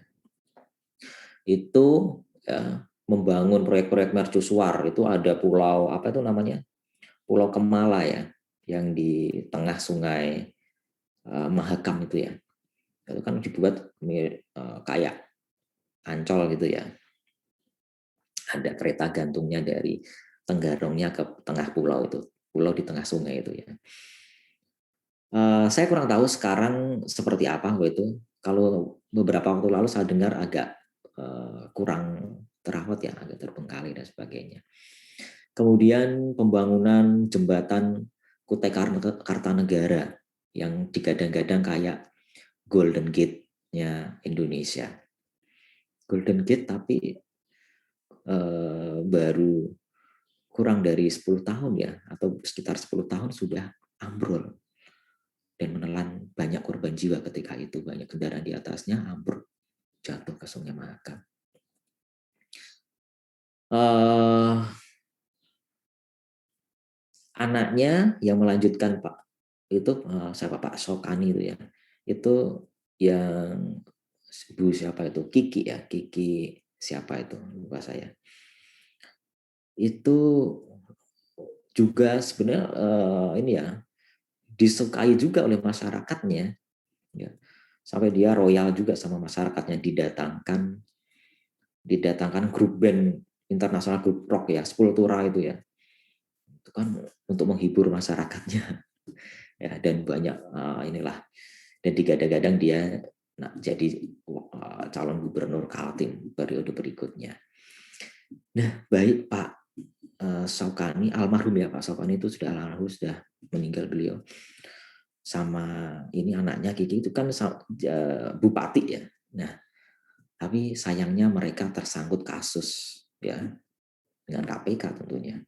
Itu ya, membangun proyek-proyek mercusuar. Itu ada pulau apa itu namanya? Pulau Kemala ya, yang di tengah sungai Mahakam itu ya. Itu kan dibuat kayak Ancol gitu ya. Ada kereta gantungnya dari Tenggarongnya ke tengah pulau itu. Pulau di tengah sungai itu ya. Saya kurang tahu sekarang seperti apa itu. Kalau beberapa waktu lalu saya dengar agak kurang terawat ya, agak terbengkalai dan sebagainya. Kemudian pembangunan jembatan Kutai Kartanegara yang digadang-gadang kayak Golden Gate-nya Indonesia. Golden Gate tapi baru kurang dari 10 tahun ya, atau sekitar 10 tahun sudah ambrol dan menelan banyak korban jiwa ketika itu. Banyak kendaraan di atasnya ambrol, jatuh ke Sungai Mahakam. Anaknya yang melanjutkan Pak itu siapa, Pak Sokani itu ya, itu yang Bu siapa itu, Kiki ya, Kiki siapa itu, lupa saya. Itu juga sebenarnya ini ya disukai juga oleh masyarakatnya, ya. Sampai dia royal juga sama masyarakatnya, didatangkan grup band internasional, grup rock ya, Sepultura itu ya, itu kan untuk menghibur masyarakatnya, ya. Dan banyak inilah, dan digadang-gadang dia jadi calon gubernur Kaltim periode berikutnya. Nah, baik Pak Sokani, almarhum ya, Pak Sokani itu sudah almarhum, sudah meninggal beliau. Sama ini anaknya Kiki itu kan bupati ya. Nah, tapi sayangnya mereka tersangkut kasus ya dengan KPK tentunya.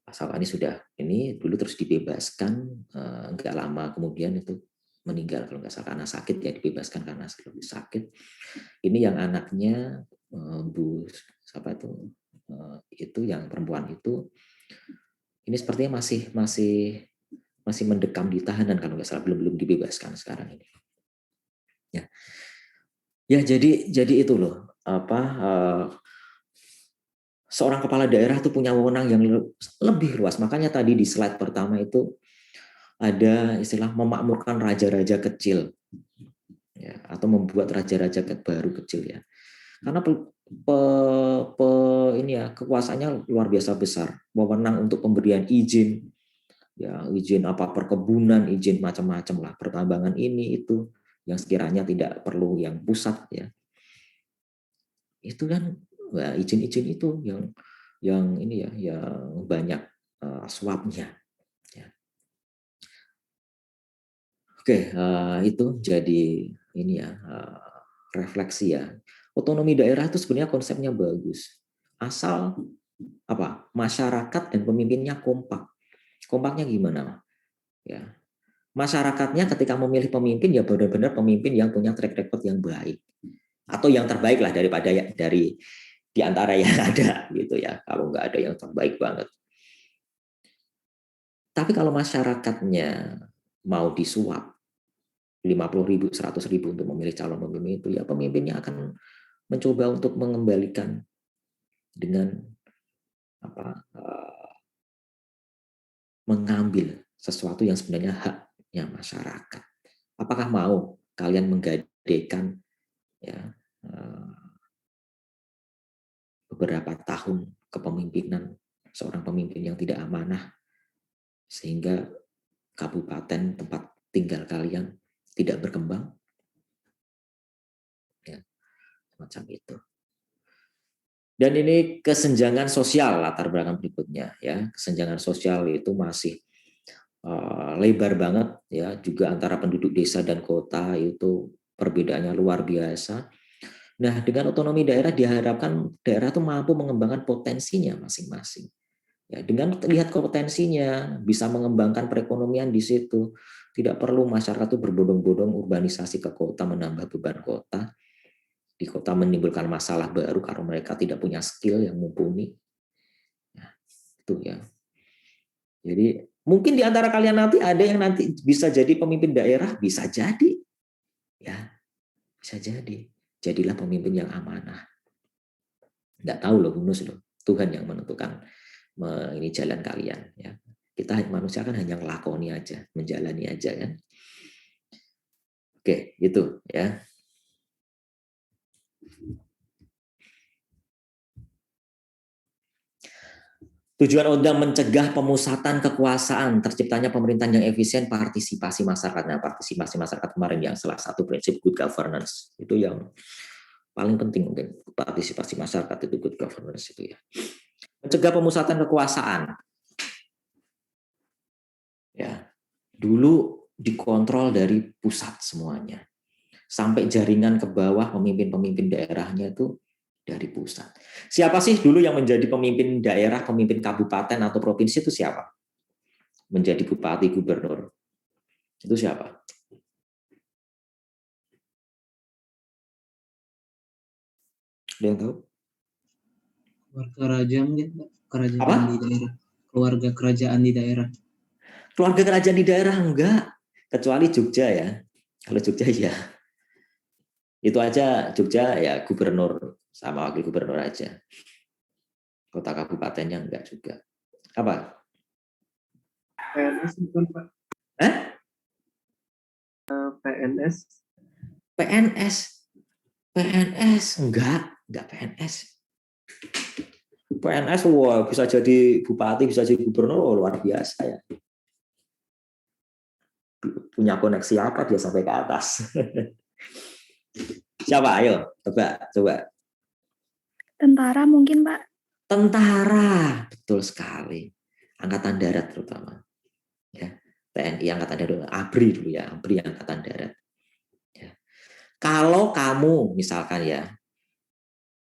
Pak Sokani sudah ini dulu terus dibebaskan, enggak lama kemudian itu meninggal kalau nggak salah karena sakit ya, dibebaskan karena sakit. Ini yang anaknya Bu siapa itu yang perempuan itu, ini sepertinya masih mendekam di tahanan kalau nggak salah, belum dibebaskan sekarang ini. Ya jadi itu loh apa, seorang kepala daerah itu punya wewenang yang lebih luas. Makanya tadi di slide pertama itu ada istilah memakmurkan raja-raja kecil, ya, atau membuat raja-raja baru kecil ya. Karena ini ya kekuasaannya luar biasa besar, wewenang untuk pemberian izin, ya izin apa perkebunan, izin macam-macam lah, pertambangan ini itu yang sekiranya tidak perlu yang pusat ya. Itu kan izin-izin itu yang ini ya, yang banyak suapnya. Ya. Oke, itu jadi ini ya refleksi ya. Otonomi daerah itu sebenarnya konsepnya bagus, asal apa masyarakat dan pemimpinnya kompak. Kompaknya gimana? Ya, masyarakatnya ketika memilih pemimpin ya benar-benar pemimpin yang punya track record yang baik atau yang terbaik lah daripada dari di antara yang ada gitu ya. Kalau nggak ada yang terbaik banget. Tapi kalau masyarakatnya mau disuap 50.000, 100.000 untuk memilih calon pemimpin itu ya pemimpinnya akan mencoba untuk mengembalikan dengan apa mengambil sesuatu yang sebenarnya haknya masyarakat. Apakah mau kalian menggadaikan ya beberapa tahun kepemimpinan seorang pemimpin yang tidak amanah sehingga kabupaten tempat tinggal kalian tidak berkembang? Ya, macam itu. Dan ini kesenjangan sosial latar belakang berikutnya ya. Kesenjangan sosial itu masih lebar banget ya, juga antara penduduk desa dan kota itu perbedaannya luar biasa. Nah, dengan otonomi daerah diharapkan daerah itu mampu mengembangkan potensinya masing-masing. Ya, dengan lihat kompetensinya, bisa mengembangkan perekonomian di situ. Tidak perlu masyarakat itu berbondong-bondong urbanisasi ke kota, menambah beban kota. Di kota menimbulkan masalah baru karena mereka tidak punya skill yang mumpuni. Nah, itu ya. Jadi mungkin di antara kalian nanti ada yang nanti bisa jadi pemimpin daerah, bisa jadi. Ya, bisa jadi. Jadilah pemimpin yang amanah. Nggak tahu loh, bonus loh. Tuhan yang menentukan ini jalan kalian. Ya. Kita manusia kan hanya ngelakoni aja, menjalani aja kan. Oke, gitu ya. Tujuan undang mencegah pemusatan kekuasaan, terciptanya pemerintahan yang efisien, partisipasi masyarakat. Nah, partisipasi masyarakat kemarin yang salah satu prinsip good governance itu yang paling penting mungkin, partisipasi masyarakat itu good governance itu ya. Mencegah pemusatan kekuasaan. Ya, dulu dikontrol dari pusat semuanya. Sampai jaringan ke bawah pemimpin-pemimpin daerahnya itu dari pusat. Siapa sih dulu yang menjadi pemimpin daerah, pemimpin kabupaten atau provinsi itu siapa? Menjadi bupati, gubernur. Itu siapa? Ada yang tahu? Keluarga raja mungkin, Pak. Kerajaan Apa? di daerah. Keluarga kerajaan di daerah. Keluarga kerajaan di daerah enggak. Kecuali Jogja ya. Kalau Jogja ya. Itu aja Jogja ya gubernur sama wakil gubernur aja. Kota kabupatennya enggak juga. Apa? PNS bukan Pak? PNS? PNS enggak PNS. PNS wah bisa jadi bupati, bisa jadi gubernur, luar biasa ya. Punya koneksi apa dia sampai ke atas? Siapa? Ayo, coba. Tentara mungkin, Pak. Tentara, betul sekali. Angkatan Darat terutama. Ya, TNI Angkatan Darat, ABRI dulu ya, ABRI Angkatan Darat. Ya. Kalau kamu misalkan ya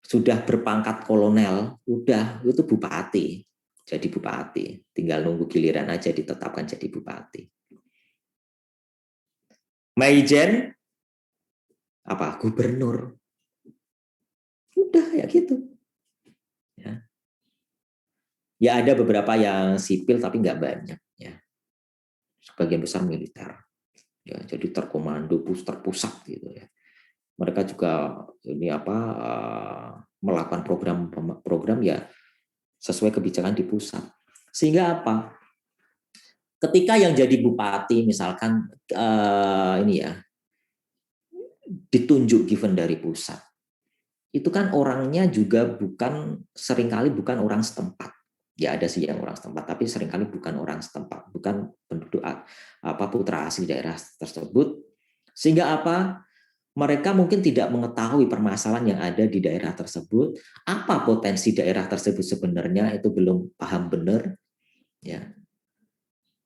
sudah berpangkat kolonel, udah itu bupati. Jadi bupati, tinggal nunggu giliran aja ditetapkan jadi bupati. Maijen apa? Gubernur. Udah ya gitu. Ya ada beberapa yang sipil tapi nggak banyak ya. Sebagian besar militer. Ya, jadi terkomando, terpusat gitu ya. Mereka juga ini melakukan program ya sesuai kebijakan di pusat. Sehingga apa? Ketika yang jadi bupati misalkan ini ya ditunjuk given dari pusat, itu kan orangnya juga seringkali bukan orang setempat. Ya ada sih yang orang setempat, tapi seringkali bukan orang setempat, bukan penduduk putra asli daerah tersebut. Sehingga apa? Mereka mungkin tidak mengetahui permasalahan yang ada di daerah tersebut, apa potensi daerah tersebut sebenarnya itu belum paham benar, ya.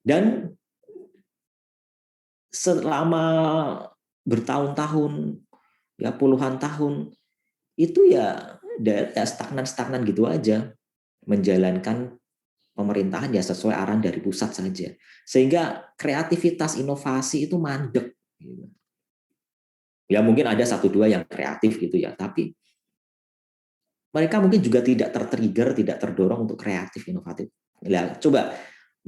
Dan selama bertahun-tahun, ya puluhan tahun, itu ya daerah stagnan gitu aja, menjalankan pemerintahan ya sesuai arahan dari pusat saja, sehingga kreativitas inovasi itu mandek. Ya mungkin ada 1-2 yang kreatif gitu ya, tapi mereka mungkin juga tidak tertrigger, tidak terdorong untuk kreatif inovatif. Nah, coba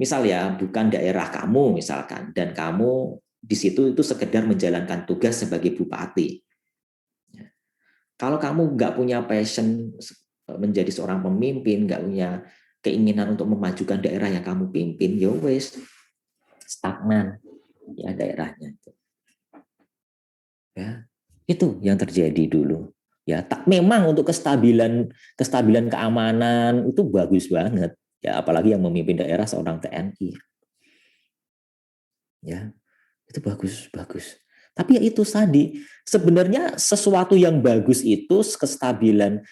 misal ya bukan daerah kamu misalkan, dan kamu di situ itu sekedar menjalankan tugas sebagai bupati. Kalau kamu nggak punya passion menjadi seorang pemimpin, nggak punya keinginan untuk memajukan daerah yang kamu pimpin, ya wes stagnan ya daerahnya. Ya, itu yang terjadi dulu. Ya, memang untuk kestabilan keamanan itu bagus banget. Ya, apalagi yang memimpin daerah seorang TNI. Ya, itu bagus. Tapi ya itu tadi, sebenarnya sesuatu yang bagus itu, kestabilan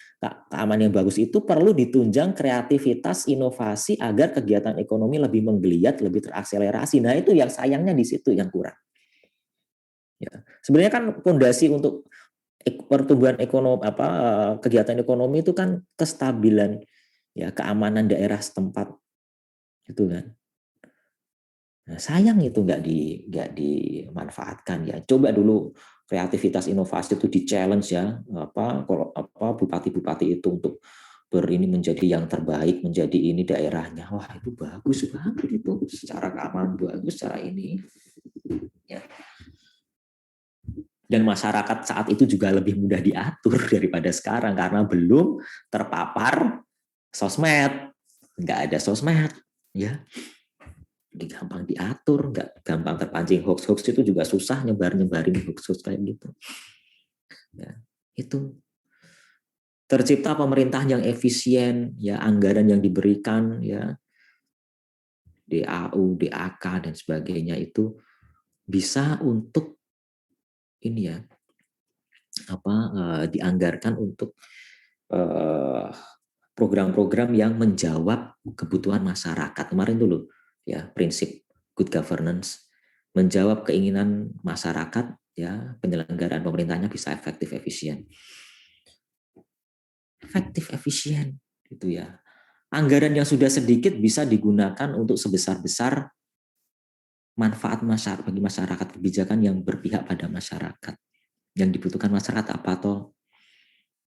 keamanan yang bagus itu perlu ditunjang kreativitas, inovasi agar kegiatan ekonomi lebih menggeliat, lebih terakselerasi. Nah itu yang sayangnya di situ yang kurang. Ya. Sebenarnya kan fondasi untuk pertumbuhan ekonomi kegiatan ekonomi itu kan kestabilan ya, keamanan daerah setempat itu kan. Nah, sayang itu nggak dimanfaatkan ya. Coba dulu kreativitas inovasi itu di challenge ya, bupati-bupati itu untuk ini menjadi yang terbaik, menjadi ini daerahnya. Wah, itu bagus banget itu, secara keamanan bagus, secara ini ya. Dan masyarakat saat itu juga lebih mudah diatur daripada sekarang karena belum terpapar sosmed, nggak ada sosmed ya. Jadi gampang diatur, nggak gampang terpancing hoax itu juga susah nyebarin hoax kayak gitu. Ya, itu tercipta pemerintahan yang efisien, ya anggaran yang diberikan, ya DAU, DAK dan sebagainya itu bisa untuk ini ya dianggarkan untuk program-program yang menjawab kebutuhan masyarakat. Kemarin dulu ya prinsip good governance, menjawab keinginan masyarakat ya, penyelenggaraan pemerintahnya bisa efektif efisien gitu ya. Anggaran yang sudah sedikit bisa digunakan untuk sebesar-besar manfaat masyarakat, bagi masyarakat, kebijakan yang berpihak pada masyarakat. Yang dibutuhkan masyarakat apa toh?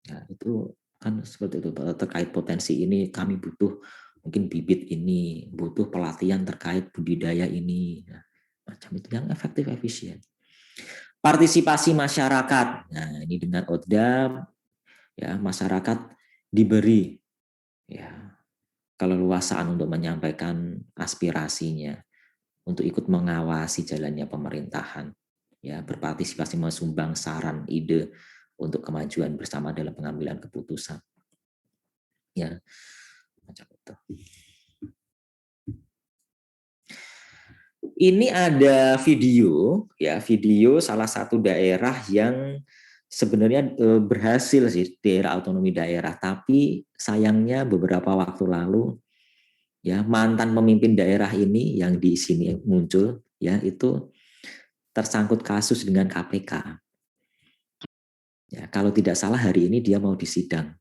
Ya, itu kan seperti itu, terkait potensi ini kami butuh mungkin bibit ini, butuh pelatihan terkait budidaya ini, ya, macam itu yang efektif efisien. Partisipasi masyarakat. Nah, ini dengan ODA ya, masyarakat diberi ya keleluasaan untuk menyampaikan aspirasinya, untuk ikut mengawasi jalannya pemerintahan, ya berpartisipasi, mensumbang saran, ide untuk kemajuan bersama dalam pengambilan keputusan, ya macam itu. Ini ada video, ya video salah satu daerah yang sebenarnya berhasil sih, daerah otonomi daerah, tapi sayangnya beberapa waktu lalu ya mantan pemimpin daerah ini yang di sini muncul ya itu tersangkut kasus dengan KPK. Ya, kalau tidak salah hari ini dia mau disidang.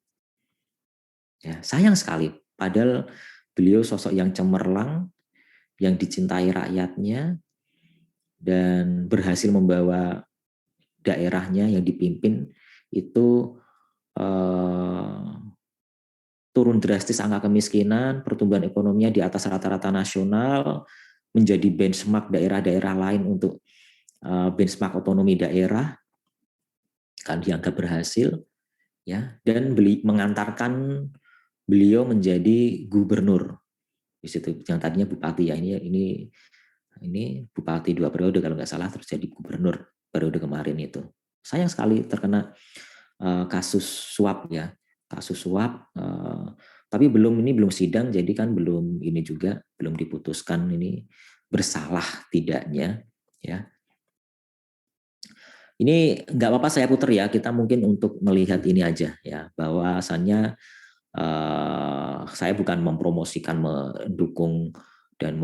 Ya, sayang sekali, padahal beliau sosok yang cemerlang, yang dicintai rakyatnya dan berhasil membawa daerahnya yang dipimpin itu turun drastis angka kemiskinan, pertumbuhan ekonominya di atas rata-rata nasional, menjadi benchmark daerah-daerah lain untuk benchmark otonomi daerah, kan dianggap berhasil, ya, dan mengantarkan beliau menjadi gubernur di situ, yang tadinya bupati ya, ini bupati 2 periode kalau nggak salah, terus jadi gubernur periode kemarin itu. Sayang sekali terkena kasus suap ya. Kasus suap, tapi belum sidang, jadi kan belum diputuskan ini bersalah tidaknya ya. Ini nggak apa-apa saya putar ya, kita mungkin untuk melihat ini aja ya, bahwasannya saya bukan mempromosikan, mendukung dan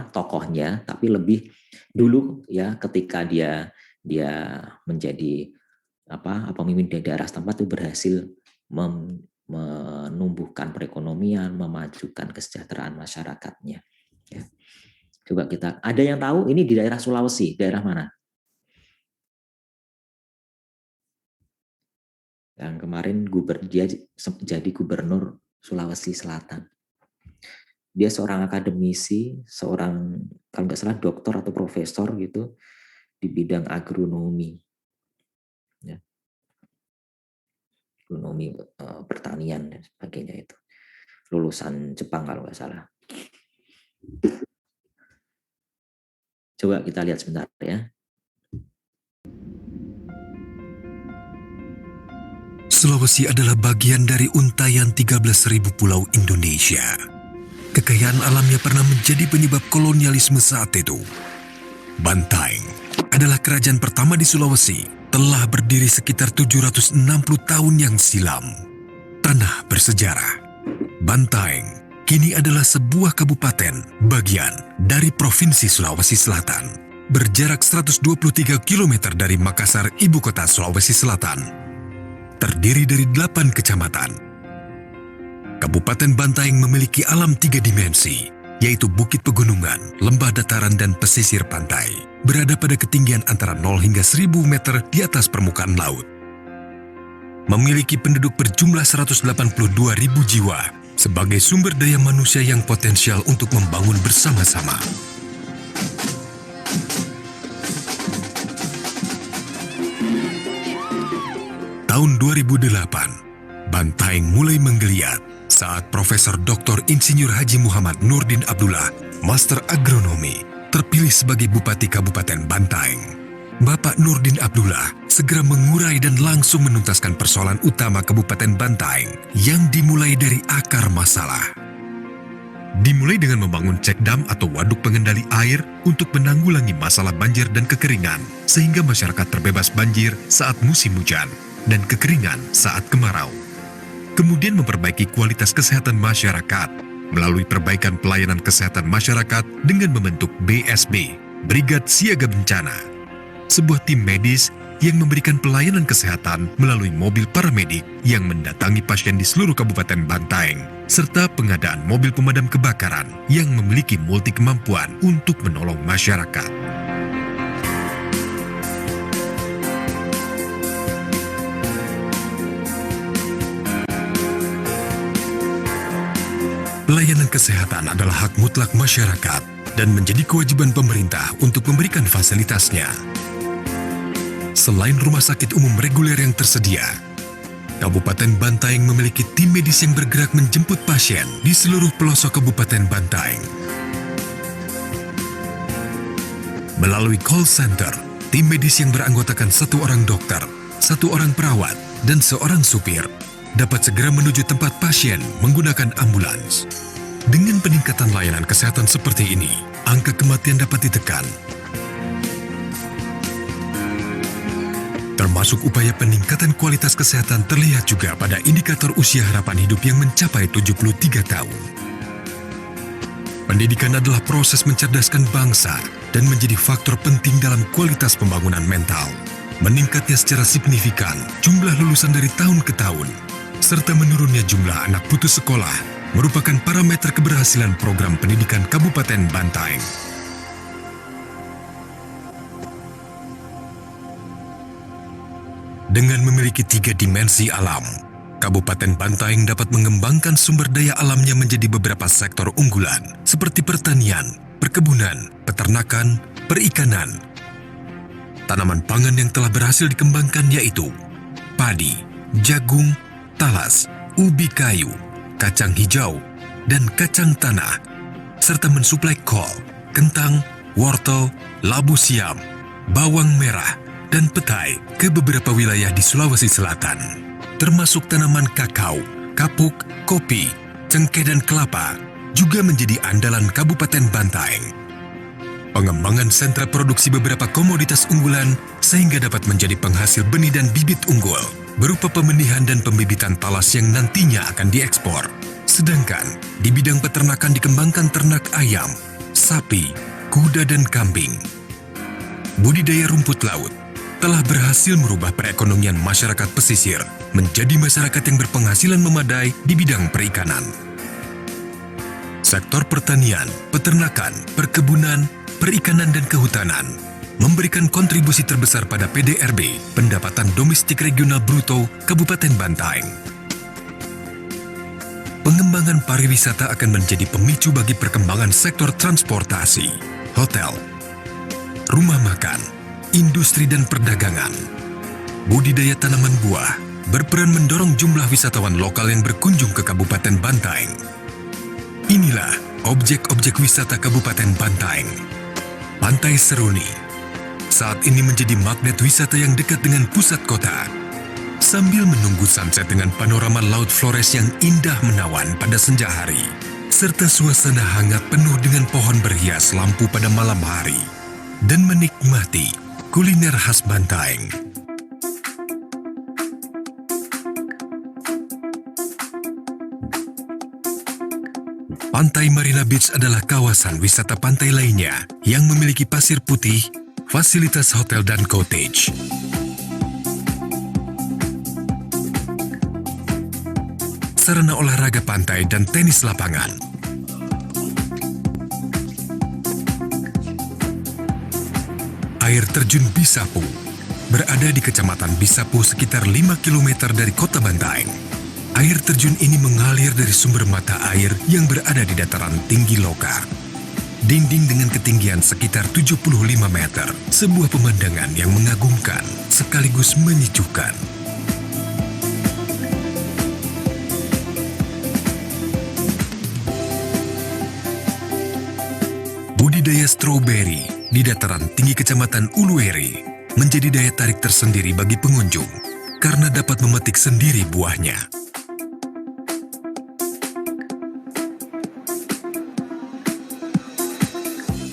tokohnya, tapi lebih dulu ya ketika dia menjadi pemimpin daerah setempat itu berhasil menumbuhkan perekonomian, memajukan kesejahteraan masyarakatnya. Ya. Coba ada yang tahu ini di daerah Sulawesi, daerah mana? Yang kemarin dia jadi gubernur Sulawesi Selatan. Dia seorang akademisi, seorang kalau nggak salah doktor atau profesor gitu di bidang agronomi. Ya. Agronomi, pertanian dan sebagainya itu. Lulusan Jepang kalau nggak salah. Coba kita lihat sebentar ya. Sulawesi adalah bagian dari untayan 13.000 pulau Indonesia. Kekayaan alamnya pernah menjadi penyebab kolonialisme saat itu. Bantaeng adalah kerajaan pertama di Sulawesi, telah berdiri sekitar 760 tahun yang silam. Tanah bersejarah. Bantaeng kini adalah sebuah kabupaten bagian dari Provinsi Sulawesi Selatan. berjarak 123 km dari Makassar, ibu kota Sulawesi Selatan. Terdiri dari 8 kecamatan. Kabupaten Bantaeng memiliki alam 3 dimensi, yaitu bukit pegunungan, lembah dataran, dan pesisir pantai, berada pada ketinggian antara 0 hingga 1000 meter di atas permukaan laut. Memiliki penduduk berjumlah 182.000 jiwa, sebagai sumber daya manusia yang potensial untuk membangun bersama-sama. Tahun 2008, Bantaeng mulai menggeliat saat Profesor Dr. Insinyur Haji Muhammad Nurdin Abdullah, Master Agronomi, terpilih sebagai Bupati Kabupaten Bantaeng. Bapak Nurdin Abdullah segera mengurai dan langsung menuntaskan persoalan utama Kabupaten Bantaeng yang dimulai dari akar masalah. Dimulai dengan membangun cek dam atau waduk pengendali air untuk menanggulangi masalah banjir dan kekeringan, sehingga masyarakat terbebas banjir saat musim hujan dan kekeringan saat kemarau. Kemudian memperbaiki kualitas kesehatan masyarakat melalui perbaikan pelayanan kesehatan masyarakat dengan membentuk BSB, Brigade Siaga Bencana, sebuah tim medis yang memberikan pelayanan kesehatan melalui mobil paramedik yang mendatangi pasien di seluruh Kabupaten Bantaeng, serta pengadaan mobil pemadam kebakaran yang memiliki multi kemampuan untuk menolong masyarakat. Pelayanan kesehatan adalah hak mutlak masyarakat dan menjadi kewajiban pemerintah untuk memberikan fasilitasnya. Selain rumah sakit umum reguler yang tersedia, Kabupaten Bantaeng memiliki tim medis yang bergerak menjemput pasien di seluruh pelosok Kabupaten Bantaeng. Melalui call center, tim medis yang beranggotakan 1 orang dokter, 1 orang perawat, dan 1 supir dapat segera menuju tempat pasien menggunakan ambulans. Dengan peningkatan layanan kesehatan seperti ini, angka kematian dapat ditekan. Termasuk upaya peningkatan kualitas kesehatan terlihat juga pada indikator usia harapan hidup yang mencapai 73 tahun. Pendidikan adalah proses mencerdaskan bangsa dan menjadi faktor penting dalam kualitas pembangunan mental. Meningkatnya secara signifikan jumlah lulusan dari tahun ke tahun, serta menurunnya jumlah anak putus sekolah merupakan parameter keberhasilan program pendidikan Kabupaten Bantaeng. Dengan memiliki 3 dimensi alam, Kabupaten Bantaeng dapat mengembangkan sumber daya alamnya menjadi beberapa sektor unggulan seperti pertanian, perkebunan, peternakan, perikanan. Tanaman pangan yang telah berhasil dikembangkan yaitu padi, jagung, talas, ubi kayu, kacang hijau, dan kacang tanah, serta mensuplai kol, kentang, wortel, labu siam, bawang merah, dan petai ke beberapa wilayah di Sulawesi Selatan, termasuk tanaman kakao, kapuk, kopi, cengkeh, dan kelapa, juga menjadi andalan Kabupaten Bantaeng. Pengembangan sentra produksi beberapa komoditas unggulan sehingga dapat menjadi penghasil benih dan bibit unggul, berupa pemenihan dan pembibitan talas yang nantinya akan diekspor. Sedangkan di bidang peternakan dikembangkan ternak ayam, sapi, kuda, dan kambing. Budidaya rumput laut telah berhasil merubah perekonomian masyarakat pesisir menjadi masyarakat yang berpenghasilan memadai di bidang perikanan. Sektor pertanian, peternakan, perkebunan, perikanan, dan kehutanan memberikan kontribusi terbesar pada PDRB, pendapatan domestik regional bruto Kabupaten Bantaeng. Pengembangan pariwisata akan menjadi pemicu bagi perkembangan sektor transportasi, hotel, rumah makan, industri, dan perdagangan. Budidaya tanaman buah berperan mendorong jumlah wisatawan lokal yang berkunjung ke Kabupaten Bantaeng. Inilah objek-objek wisata Kabupaten Bantaeng. Pantai Seruni saat ini menjadi magnet wisata yang dekat dengan pusat kota. Sambil menunggu sunset dengan panorama Laut Flores yang indah menawan pada senja hari, serta suasana hangat penuh dengan pohon berhias lampu pada malam hari, dan menikmati kuliner khas Bantaeng. Pantai Marina Beach adalah kawasan wisata pantai lainnya yang memiliki pasir putih, fasilitas hotel dan cottage. Sarana olahraga pantai dan tenis lapangan. Air terjun Bisapu berada di Kecamatan Bisapu sekitar 5 km dari kota Bantaeng. Air terjun ini mengalir dari sumber mata air yang berada di dataran tinggi Loka. Dinding dengan ketinggian sekitar 75 meter, sebuah pemandangan yang mengagumkan sekaligus menyejukkan. Budidaya stroberi di dataran tinggi Kecamatan Uluweri menjadi daya tarik tersendiri bagi pengunjung karena dapat memetik sendiri buahnya.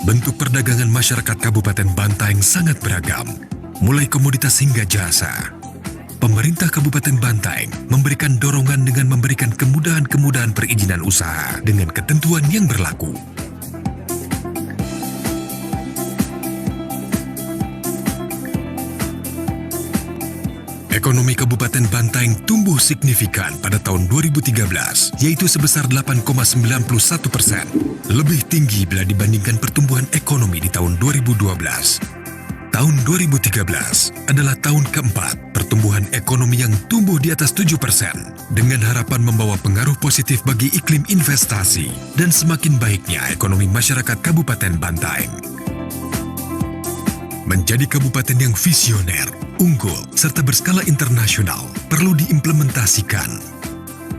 Bentuk perdagangan masyarakat Kabupaten Bantaeng sangat beragam, mulai komoditas hingga jasa. Pemerintah Kabupaten Bantaeng memberikan dorongan dengan memberikan kemudahan-kemudahan perizinan usaha dengan ketentuan yang berlaku. Ekonomi Kabupaten Bantaeng tumbuh signifikan pada tahun 2013, yaitu sebesar 8,91%, lebih tinggi bila dibandingkan pertumbuhan ekonomi di tahun 2012. Tahun 2013 adalah tahun keempat pertumbuhan ekonomi yang tumbuh di atas 7%, dengan harapan membawa pengaruh positif bagi iklim investasi dan semakin baiknya ekonomi masyarakat Kabupaten Bantaeng. Menjadi kabupaten yang visioner, unggul, serta berskala internasional perlu diimplementasikan.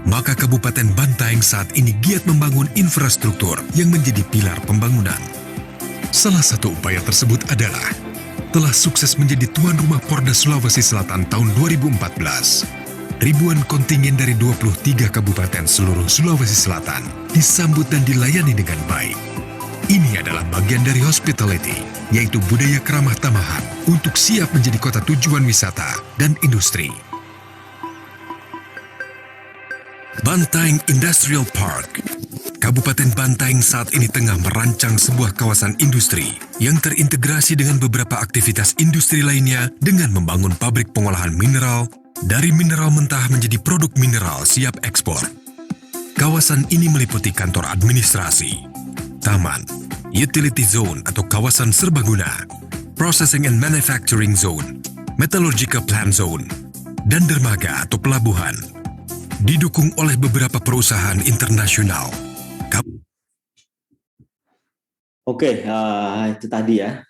Maka Kabupaten Bantaeng saat ini giat membangun infrastruktur yang menjadi pilar pembangunan. Salah satu upaya tersebut adalah telah sukses menjadi tuan rumah Porda Sulawesi Selatan tahun 2014. Ribuan kontingen dari 23 kabupaten seluruh Sulawesi Selatan disambut dan dilayani dengan baik. Ini adalah bagian dari hospitality, yaitu budaya keramah tamahan untuk siap menjadi kota tujuan wisata dan industri. Bantaeng Industrial Park. Kabupaten Bantaeng saat ini tengah merancang sebuah kawasan industri yang terintegrasi dengan beberapa aktivitas industri lainnya dengan membangun pabrik pengolahan mineral, dari mineral mentah menjadi produk mineral siap ekspor. Kawasan ini meliputi kantor administrasi, taman, utility zone atau kawasan serbaguna, processing and manufacturing zone, metallurgical plant zone, dan dermaga atau pelabuhan. Didukung oleh beberapa perusahaan internasional. Oke, itu tadi ya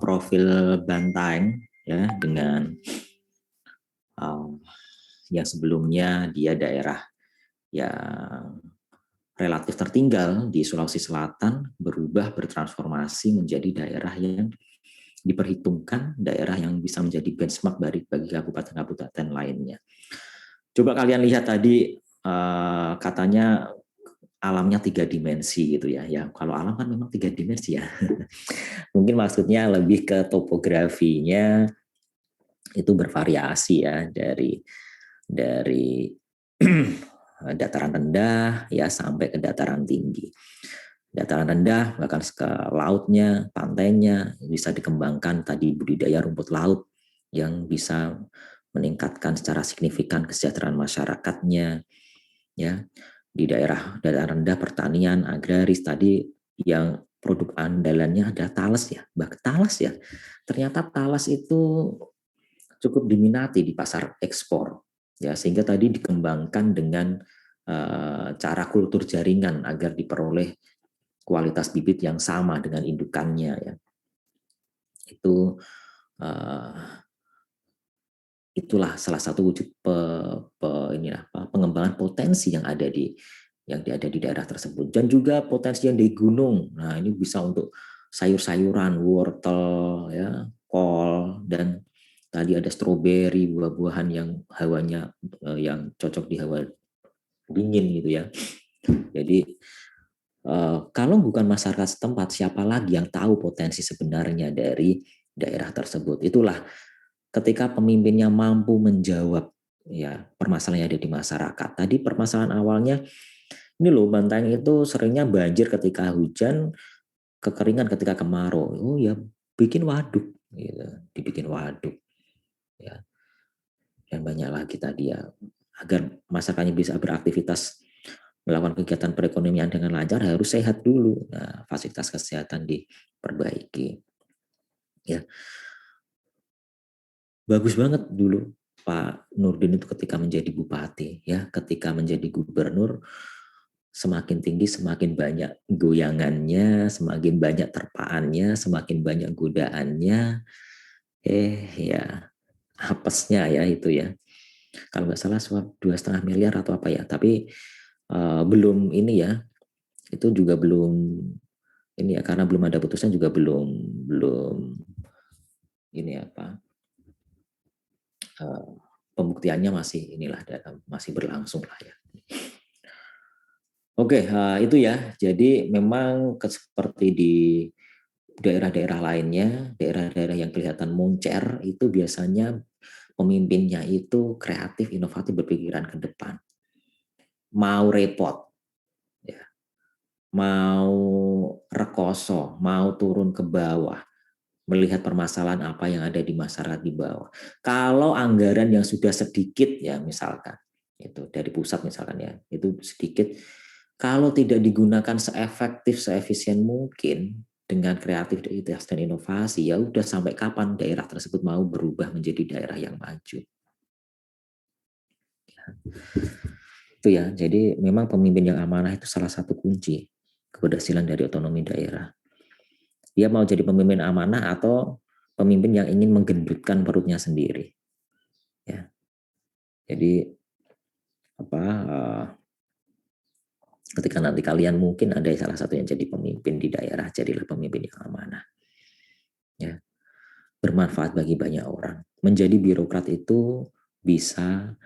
profil Bantaeng ya, dengan yang sebelumnya dia daerah yang relatif tertinggal di Sulawesi Selatan berubah bertransformasi menjadi daerah yang diperhitungkan, daerah yang bisa menjadi benchmark bagi kabupaten-kabupaten lainnya. Coba kalian lihat tadi katanya alamnya 3 dimensi gitu ya. Ya kalau alam kan memang 3 dimensi ya. Mungkin maksudnya lebih ke topografinya itu bervariasi ya, dari dataran rendah ya sampai ke dataran tinggi. Dataran rendah bahkan ke lautnya, pantainya bisa dikembangkan tadi budidaya rumput laut yang bisa meningkatkan secara signifikan kesejahteraan masyarakatnya ya. Di daerah dataran rendah pertanian agraris tadi yang produk andalannya ada talas ya. Bahkan talas ya. Ternyata talas itu cukup diminati di pasar ekspor. Ya, sehingga tadi dikembangkan dengan cara kultur jaringan agar diperoleh kualitas bibit yang sama dengan indukannya ya. Itulah salah satu wujud pengembangan potensi yang ada di daerah tersebut, dan juga potensi yang di gunung. Nah, ini bisa untuk sayur-sayuran, wortel ya, kol, dan tadi ada stroberi, buah-buahan yang hawanya yang cocok di hawa dingin gitu ya. Jadi kalau bukan masyarakat setempat, siapa lagi yang tahu potensi sebenarnya dari daerah tersebut? Itulah ketika pemimpinnya mampu menjawab ya permasalahan yang ada di masyarakat. Tadi permasalahan awalnya Ini loh, Bantaeng itu seringnya banjir ketika hujan, kekeringan ketika kemarau. Oh ya, bikin waduk, gitu. Dibikin waduk, ya. Dan banyak lagi tadi ya, agar masyarakatnya bisa beraktivitas, melakukan kegiatan perekonomian dengan lancar, harus sehat dulu. Nah, fasilitas kesehatan diperbaiki. Ya, bagus banget dulu Pak Nurdin itu ketika menjadi bupati, ya, ketika menjadi gubernur, semakin tinggi semakin banyak goyangannya, semakin banyak terpaannya, semakin banyak godaannya. Ya, apesnya ya itu ya. Kalau nggak salah suap 2,5 miliar atau apa ya. Tapi belum ini ya. Itu juga belum ini ya, karena belum ada putusan juga belum ini apa. Pembuktiannya masih inilah masih berlangsung lah ya. Oke, itu ya. Jadi memang seperti di daerah-daerah lainnya, daerah-daerah yang kelihatan moncer itu biasanya pemimpinnya itu kreatif, inovatif, berpikiran ke depan. Mau repot, ya, mau rekoso, mau turun ke bawah, melihat permasalahan apa yang ada di masyarakat di bawah. Kalau anggaran yang sudah sedikit ya misalkan, itu dari pusat misalkan ya, itu sedikit, kalau tidak digunakan seefektif, seefisien mungkin dengan kreativitas dan inovasi, ya udah sampai kapan daerah tersebut mau berubah menjadi daerah yang maju. Itu ya, jadi memang pemimpin yang amanah itu salah satu kunci keberhasilan dari otonomi daerah. Dia mau jadi pemimpin amanah atau pemimpin yang ingin menggendutkan perutnya sendiri. Ya. Jadi ketika nanti kalian mungkin ada salah satu yang jadi pemimpin di daerah, jadilah pemimpin yang amanah. Ya. Bermanfaat bagi banyak orang. Menjadi birokrat itu bisa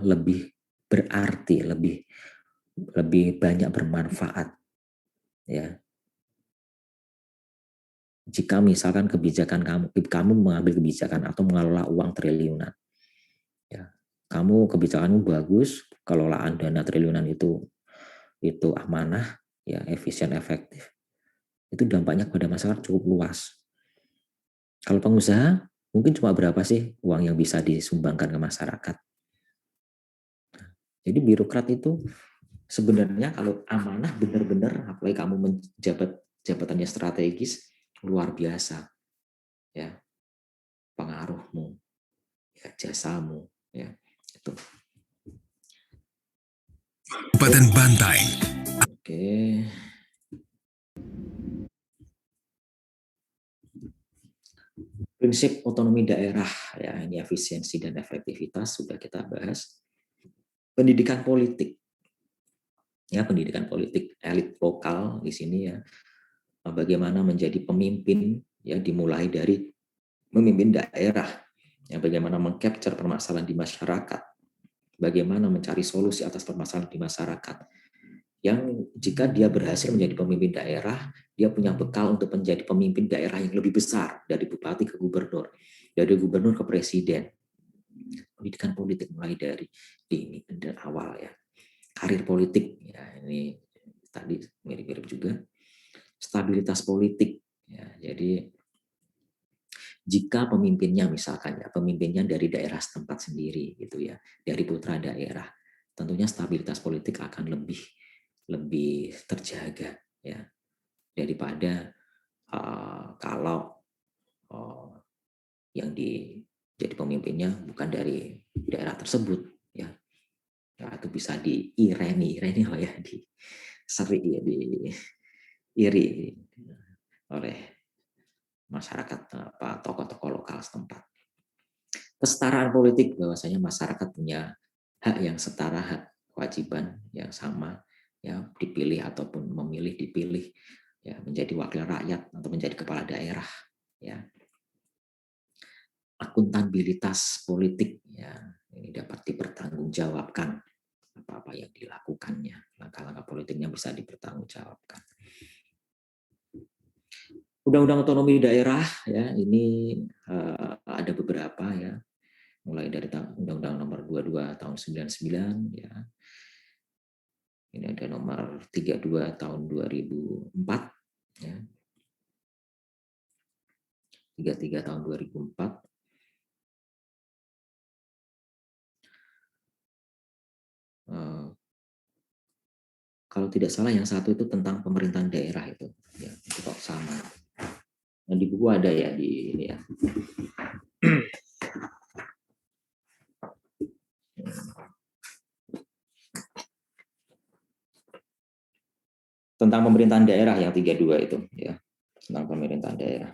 lebih berarti, lebih banyak bermanfaat. Ya. Jika misalkan kebijakan kamu mengambil kebijakan atau mengelola uang triliunan, ya, kamu kebijakanmu bagus, kelolaan dana triliunan itu amanah, ya, efisien, efektif, itu dampaknya kepada masyarakat cukup luas. Kalau pengusaha mungkin cuma berapa sih uang yang bisa disumbangkan ke masyarakat. Jadi birokrat itu sebenarnya kalau amanah benar-benar, apalagi kamu menjabat jabatannya strategis, luar biasa. Ya, pengaruhmu, ya, jasamu, ya, itu. Kabupaten Bantaeng. Oke. Prinsip otonomi daerah, ya, ini efisiensi dan efektivitas sudah kita bahas. Pendidikan politik, ya, pendidikan politik elit lokal di sini ya, bagaimana menjadi pemimpin, ya, dimulai dari memimpin daerah, ya, bagaimana mengcapture permasalahan di masyarakat, bagaimana mencari solusi atas permasalahan di masyarakat. Yang jika dia berhasil menjadi pemimpin daerah, dia punya bekal untuk menjadi pemimpin daerah yang lebih besar, dari bupati ke gubernur, dari gubernur ke presiden. Pendidikan politik mulai dari dini dan awal ya. Karir politik, ya, ini tadi mirip-mirip juga. Stabilitas politik, ya, jadi jika pemimpinnya misalkan ya, pemimpinnya dari daerah setempat sendiri gitu ya, dari putra daerah, tentunya stabilitas politik akan lebih terjaga ya, daripada kalau yang jadi pemimpinnya bukan dari daerah tersebut ya. Ya, itu bisa diireni lah ya, diseri ya, diiri oleh masyarakat, tokoh-tokoh lokal setempat. Kesetaraan politik, bahwasanya masyarakat punya hak yang setara, hak kewajiban yang sama, ya, dipilih ataupun memilih dipilih, ya, menjadi wakil rakyat atau menjadi kepala daerah, ya. Akuntabilitas politik, ya, ini dapat dipertanggungjawabkan, apa-apa yang dilakukannya, langkah-langkah politiknya bisa dipertanggungjawabkan. Undang-undang otonomi daerah, ya, ini ada beberapa ya, mulai dari Undang-Undang Nomor 22 tahun 99 ya. Ini ada nomor 32 tahun 2004 ya. 33 tahun 2004. Kalau tidak salah yang satu itu tentang pemerintahan daerah itu, ya, itu kok sama. Nah, di buku ada ya di ini ya. Tentang pemerintahan daerah yang 32 itu, ya, tentang pemerintahan daerah.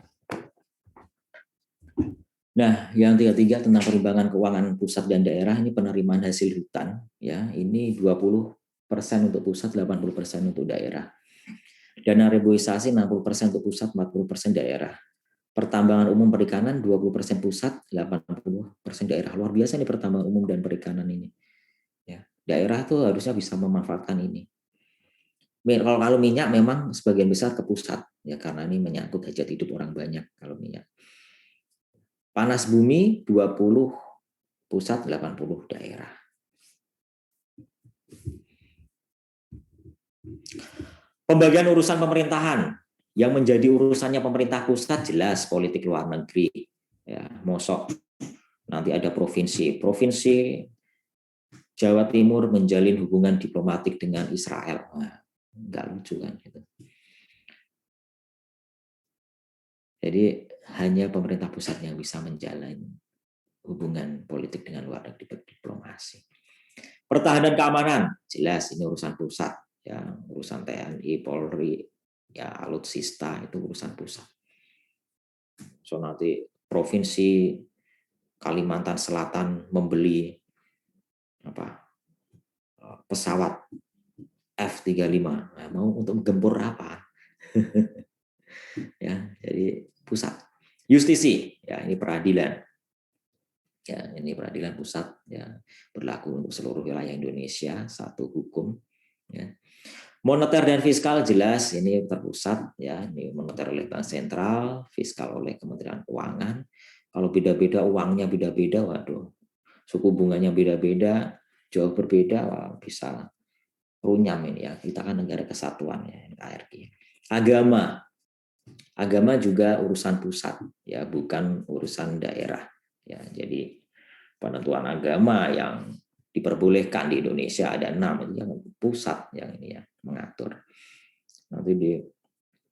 Nah, yang 33 tentang perimbangan keuangan pusat dan daerah, ini penerimaan hasil hutan, ya, ini 20% untuk pusat, 80% untuk daerah. Dana reboisasi 60% untuk pusat, 40% daerah. Pertambangan umum perikanan 20% pusat, 80% daerah. Luar biasa nih pertambangan umum dan perikanan ini. Ya, daerah tuh harusnya bisa memanfaatkan ini. Kalau minyak memang sebagian besar ke pusat, ya, karena ini menyangkut hajat hidup orang banyak kalau minyak. Panas bumi 20 pusat, 80 daerah. Pembagian urusan pemerintahan yang menjadi urusannya pemerintah pusat jelas politik luar negeri. Ya, mosok nanti ada provinsi Jawa Timur menjalin hubungan diplomatik dengan Israel. Nah, nggak lucu kan gitu. Jadi hanya pemerintah pusat yang bisa menjalin hubungan politik dengan luar negeri berdiplomasi. Pertahanan keamanan jelas ini urusan pusat. Ya, urusan TNI, Polri, ya, alutsista itu urusan pusat. So nanti provinsi Kalimantan Selatan membeli pesawat F-35, nah, mau untuk menggempur apa? Ya, jadi pusat. Justisi, ya, ini peradilan. Ya, ini peradilan pusat, ya, berlaku untuk seluruh wilayah Indonesia, satu hukum. Ya. Moneter dan fiskal jelas ini terpusat, ya, ini moneter oleh Bank Sentral, fiskal oleh Kementerian Keuangan. Kalau beda-beda uangnya beda-beda, waduh, suku bunganya beda-beda, jauh berbeda, wah, bisa runyam ini ya. Kita kan negara kesatuan ya, KRI. Agama juga urusan pusat, ya, bukan urusan daerah. Ya, jadi penentuan agama yang diperbolehkan di Indonesia ada 6, itu yang pusat yang ini ya mengatur. Nanti di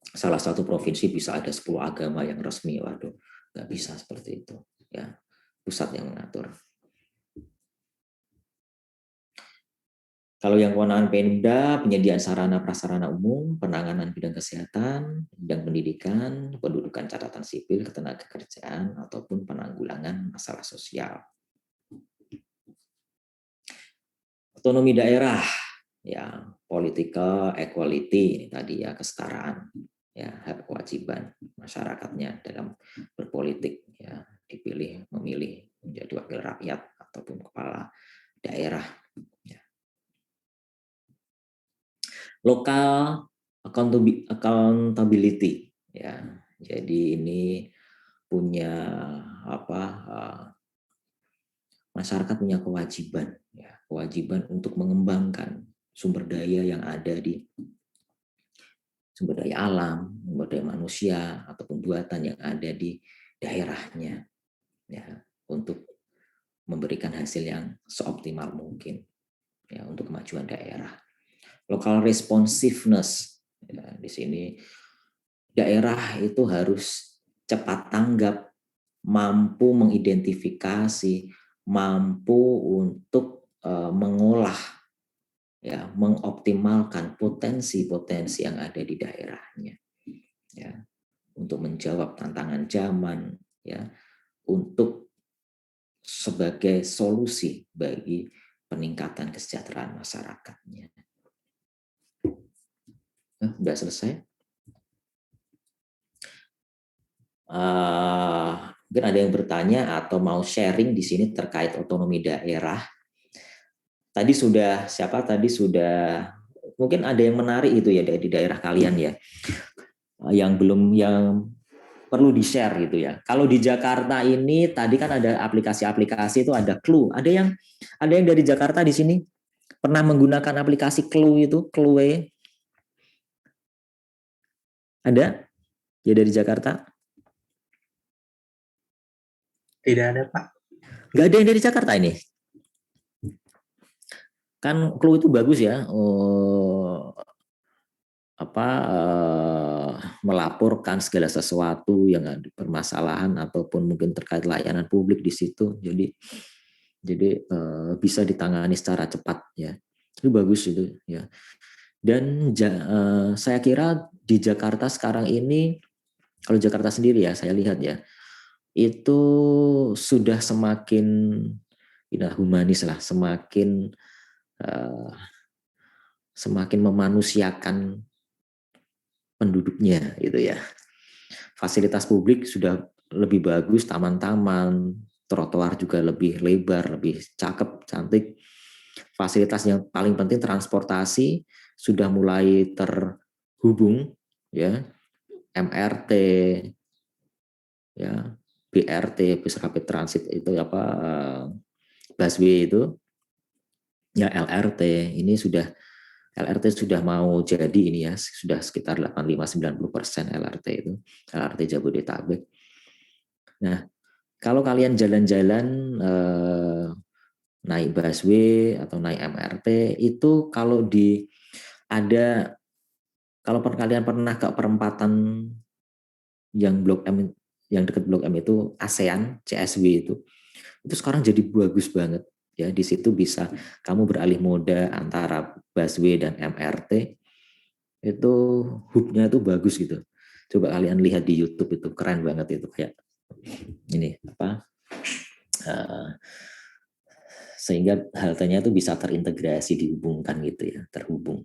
salah satu provinsi bisa ada 10 agama yang resmi, waduh, nggak bisa seperti itu. Ya, pusat yang mengatur. Kalau yang kewenangan Pemda, penyediaan sarana prasarana umum, penanganan bidang kesehatan, bidang pendidikan, pendudukan catatan sipil, ketenagakerjaan, ataupun penanggulangan masalah sosial. Otonomi daerah, ya, political equality ini tadi ya, kesetaraan, ya, hak kewajiban masyarakatnya dalam berpolitik, ya, dipilih memilih menjadi wakil rakyat ataupun kepala daerah. Ya. Local accountability, ya, jadi ini punya masyarakat punya kewajiban, ya, kewajiban untuk mengembangkan sumber daya yang ada di sumber daya alam, sumber daya manusia ataupun buatan yang ada di daerahnya, ya, untuk memberikan hasil yang seoptimal mungkin, ya, untuk kemajuan daerah. Local responsiveness, ya, di sini daerah itu harus cepat tanggap, mampu mengidentifikasi, mampu untuk mengolah, ya, mengoptimalkan potensi-potensi yang ada di daerahnya, ya, untuk menjawab tantangan zaman, ya, untuk sebagai solusi bagi peningkatan kesejahteraan masyarakatnya. Sudah selesai. Mungkin ada yang bertanya atau mau sharing di sini terkait otonomi daerah. Tadi sudah mungkin ada yang menarik itu ya di daerah kalian ya, yang perlu di-share gitu ya. Kalau di Jakarta ini tadi kan ada aplikasi-aplikasi itu ada Clue. Ada yang dari Jakarta di sini? Pernah menggunakan aplikasi Clue itu, Clue? Ada? Ya dari Jakarta? Tidak ada, Pak. Nggak ada yang dari Jakarta ini? Kan Clue itu bagus ya, melaporkan segala sesuatu yang ada permasalahan ataupun mungkin terkait layanan publik di situ. Jadi bisa ditangani secara cepat ya. Itu bagus itu ya. Dan saya kira di Jakarta sekarang ini, kalau Jakarta sendiri ya, saya lihat ya, itu sudah semakin humanis lah, semakin memanusiakan penduduknya gitu ya. Fasilitas publik sudah lebih bagus, taman-taman, trotoar juga lebih lebar, lebih cakep, cantik. Fasilitas yang paling penting transportasi sudah mulai terhubung ya, MRT ya, BRT, bus rapid transit itu busway itu ya, LRT ini LRT sudah mau jadi ini ya, sudah sekitar 85-90% LRT itu, LRT Jabodetabek. Nah, kalau kalian jalan-jalan naik busway atau naik MRT itu, kalau kalian pernah ke perempatan yang Blok M, yang dekat Blok M itu ASEAN, CSW itu sekarang jadi bagus banget. Ya, di situ bisa kamu beralih moda antara busway dan MRT. Itu hubnya itu bagus gitu. Coba kalian lihat di YouTube, itu keren banget itu, kayak ini sehingga haltenya itu bisa terintegrasi, dihubungkan gitu ya, terhubung.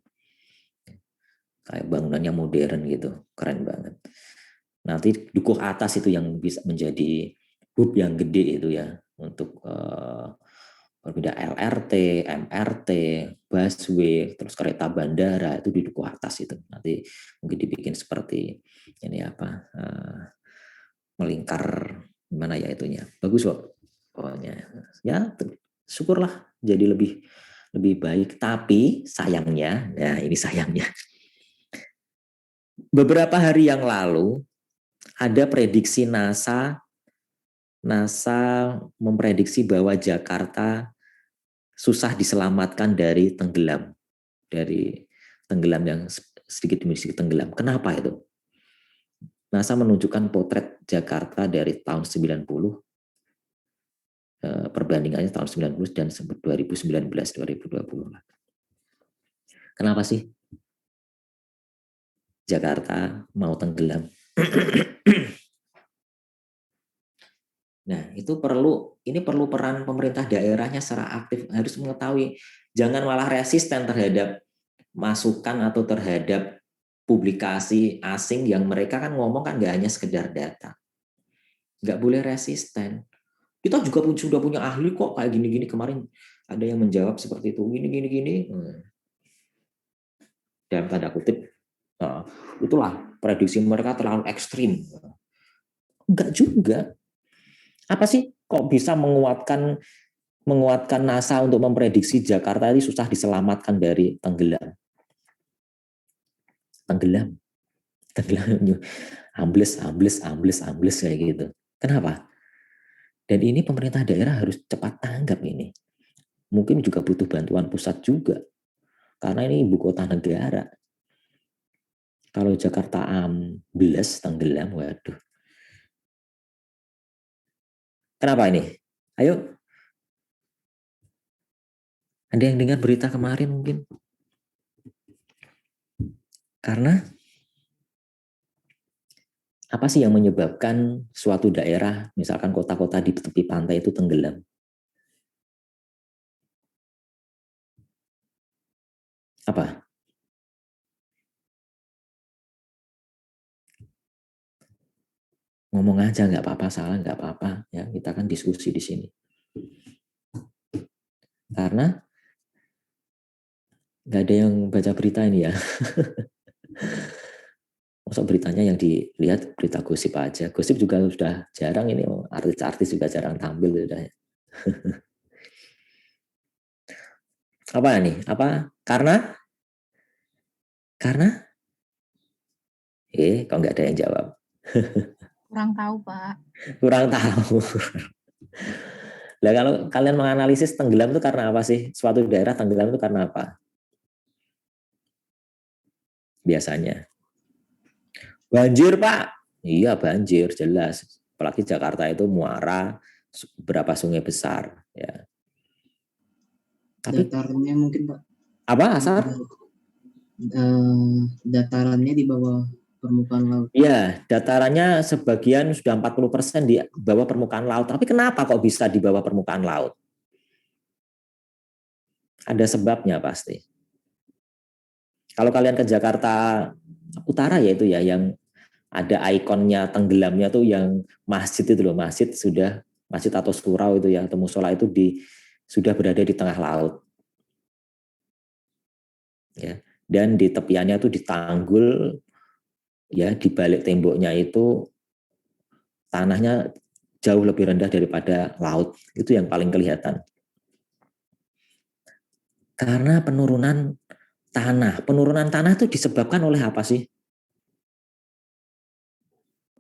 Kayak bangunannya modern gitu, keren banget. Nanti dukuh atas itu yang bisa menjadi hub yang gede itu ya, untuk berbeda LRT, MRT, busway, terus kereta bandara itu di dukuh atas itu. Nanti mungkin dibikin seperti ini melingkar gimana ya itunya. Bagus kok pokoknya. Ya, syukurlah jadi lebih baik. Tapi sayangnya, ya ini sayangnya. Beberapa hari yang lalu ada prediksi NASA memprediksi bahwa Jakarta susah diselamatkan dari tenggelam yang sedikit demi sedikit tenggelam. Kenapa itu? NASA menunjukkan potret Jakarta dari tahun 90, perbandingannya tahun 90 dan 2019-2020. Kenapa sih Jakarta mau tenggelam? Nah, itu perlu peran pemerintah daerahnya secara aktif, harus mengetahui, jangan malah resisten terhadap masukan atau terhadap publikasi asing yang mereka kan ngomong kan nggak hanya sekedar data. Nggak boleh resisten. Kita juga sudah punya ahli kok kayak gini-gini, kemarin ada yang menjawab seperti itu, gini. Dalam tanda kutip, itulah prediksi mereka terlalu ekstrim. Enggak juga. Apa sih kok bisa menguatkan NASA untuk memprediksi Jakarta ini susah diselamatkan dari tenggelam, ambles kayak gitu. Kenapa? Dan ini pemerintah daerah harus cepat tanggap ini. Mungkin juga butuh bantuan pusat juga, karena ini ibu kota negara. Kalau Jakarta ambles, tenggelam, waduh. Kenapa ini? Ayo. Ada yang dengar berita kemarin mungkin? Karena apa sih yang menyebabkan suatu daerah, misalkan kota-kota di tepi pantai itu tenggelam? Apa? Ngomong aja, nggak apa-apa, salah nggak apa-apa. Ya, kita kan diskusi di sini. Karena nggak ada yang baca berita ini ya. Maksud beritanya yang dilihat berita gosip aja. Gosip juga sudah jarang ini, artis-artis juga jarang tampil sudah. Apa nih? Apa? Karena kok nggak ada yang jawab? Kurang tahu, Pak. Kurang tahu. Nah, kalau kalian menganalisis tenggelam itu karena apa sih? Suatu daerah tenggelam itu karena apa? Biasanya. Banjir, Pak. Iya, banjir, jelas. Apalagi Jakarta itu muara berapa sungai besar. Ya. Tapi Datarannya mungkin, Pak. Apa, Asar? Datarannya di bawah permukaan laut. Iya, datarannya sebagian sudah 40% di bawah permukaan laut. Tapi kenapa kok bisa di bawah permukaan laut? Ada sebabnya pasti. Kalau kalian ke Jakarta Utara ya itu ya, yang ada ikonnya tenggelamnya tuh yang masjid itu loh, masjid atau surau itu ya, atau musola itu sudah berada di tengah laut. Ya, dan di tepiannya tuh ditanggul, ya di balik temboknya itu tanahnya jauh lebih rendah daripada laut. Itu yang paling kelihatan. Karena penurunan tanah itu disebabkan oleh apa sih?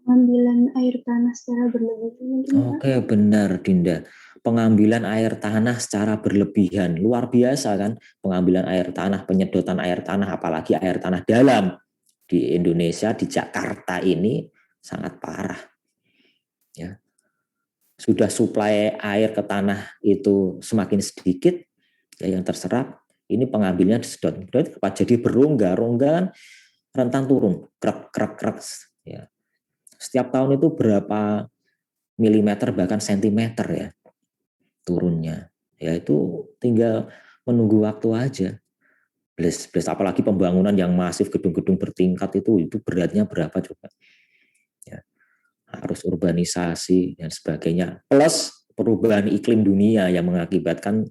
Pengambilan air tanah secara berlebihan. Oke, benar Dinda. Pengambilan air tanah secara berlebihan. Luar biasa kan? Pengambilan air tanah, penyedotan air tanah, apalagi air tanah dalam. Di Indonesia, di Jakarta ini sangat parah. Ya. Sudah suplai air ke tanah itu semakin sedikit, ya yang terserap, ini pengambilnya disedot. Jadi berongga-rongga kan rentan turun, krek. Ya. Setiap tahun itu berapa milimeter bahkan sentimeter ya turunnya. Ya itu tinggal menunggu waktu aja. Bless, apalagi pembangunan yang masif, gedung-gedung bertingkat itu beratnya berapa coba. Ya. Harus urbanisasi dan sebagainya. Plus perubahan iklim dunia yang mengakibatkan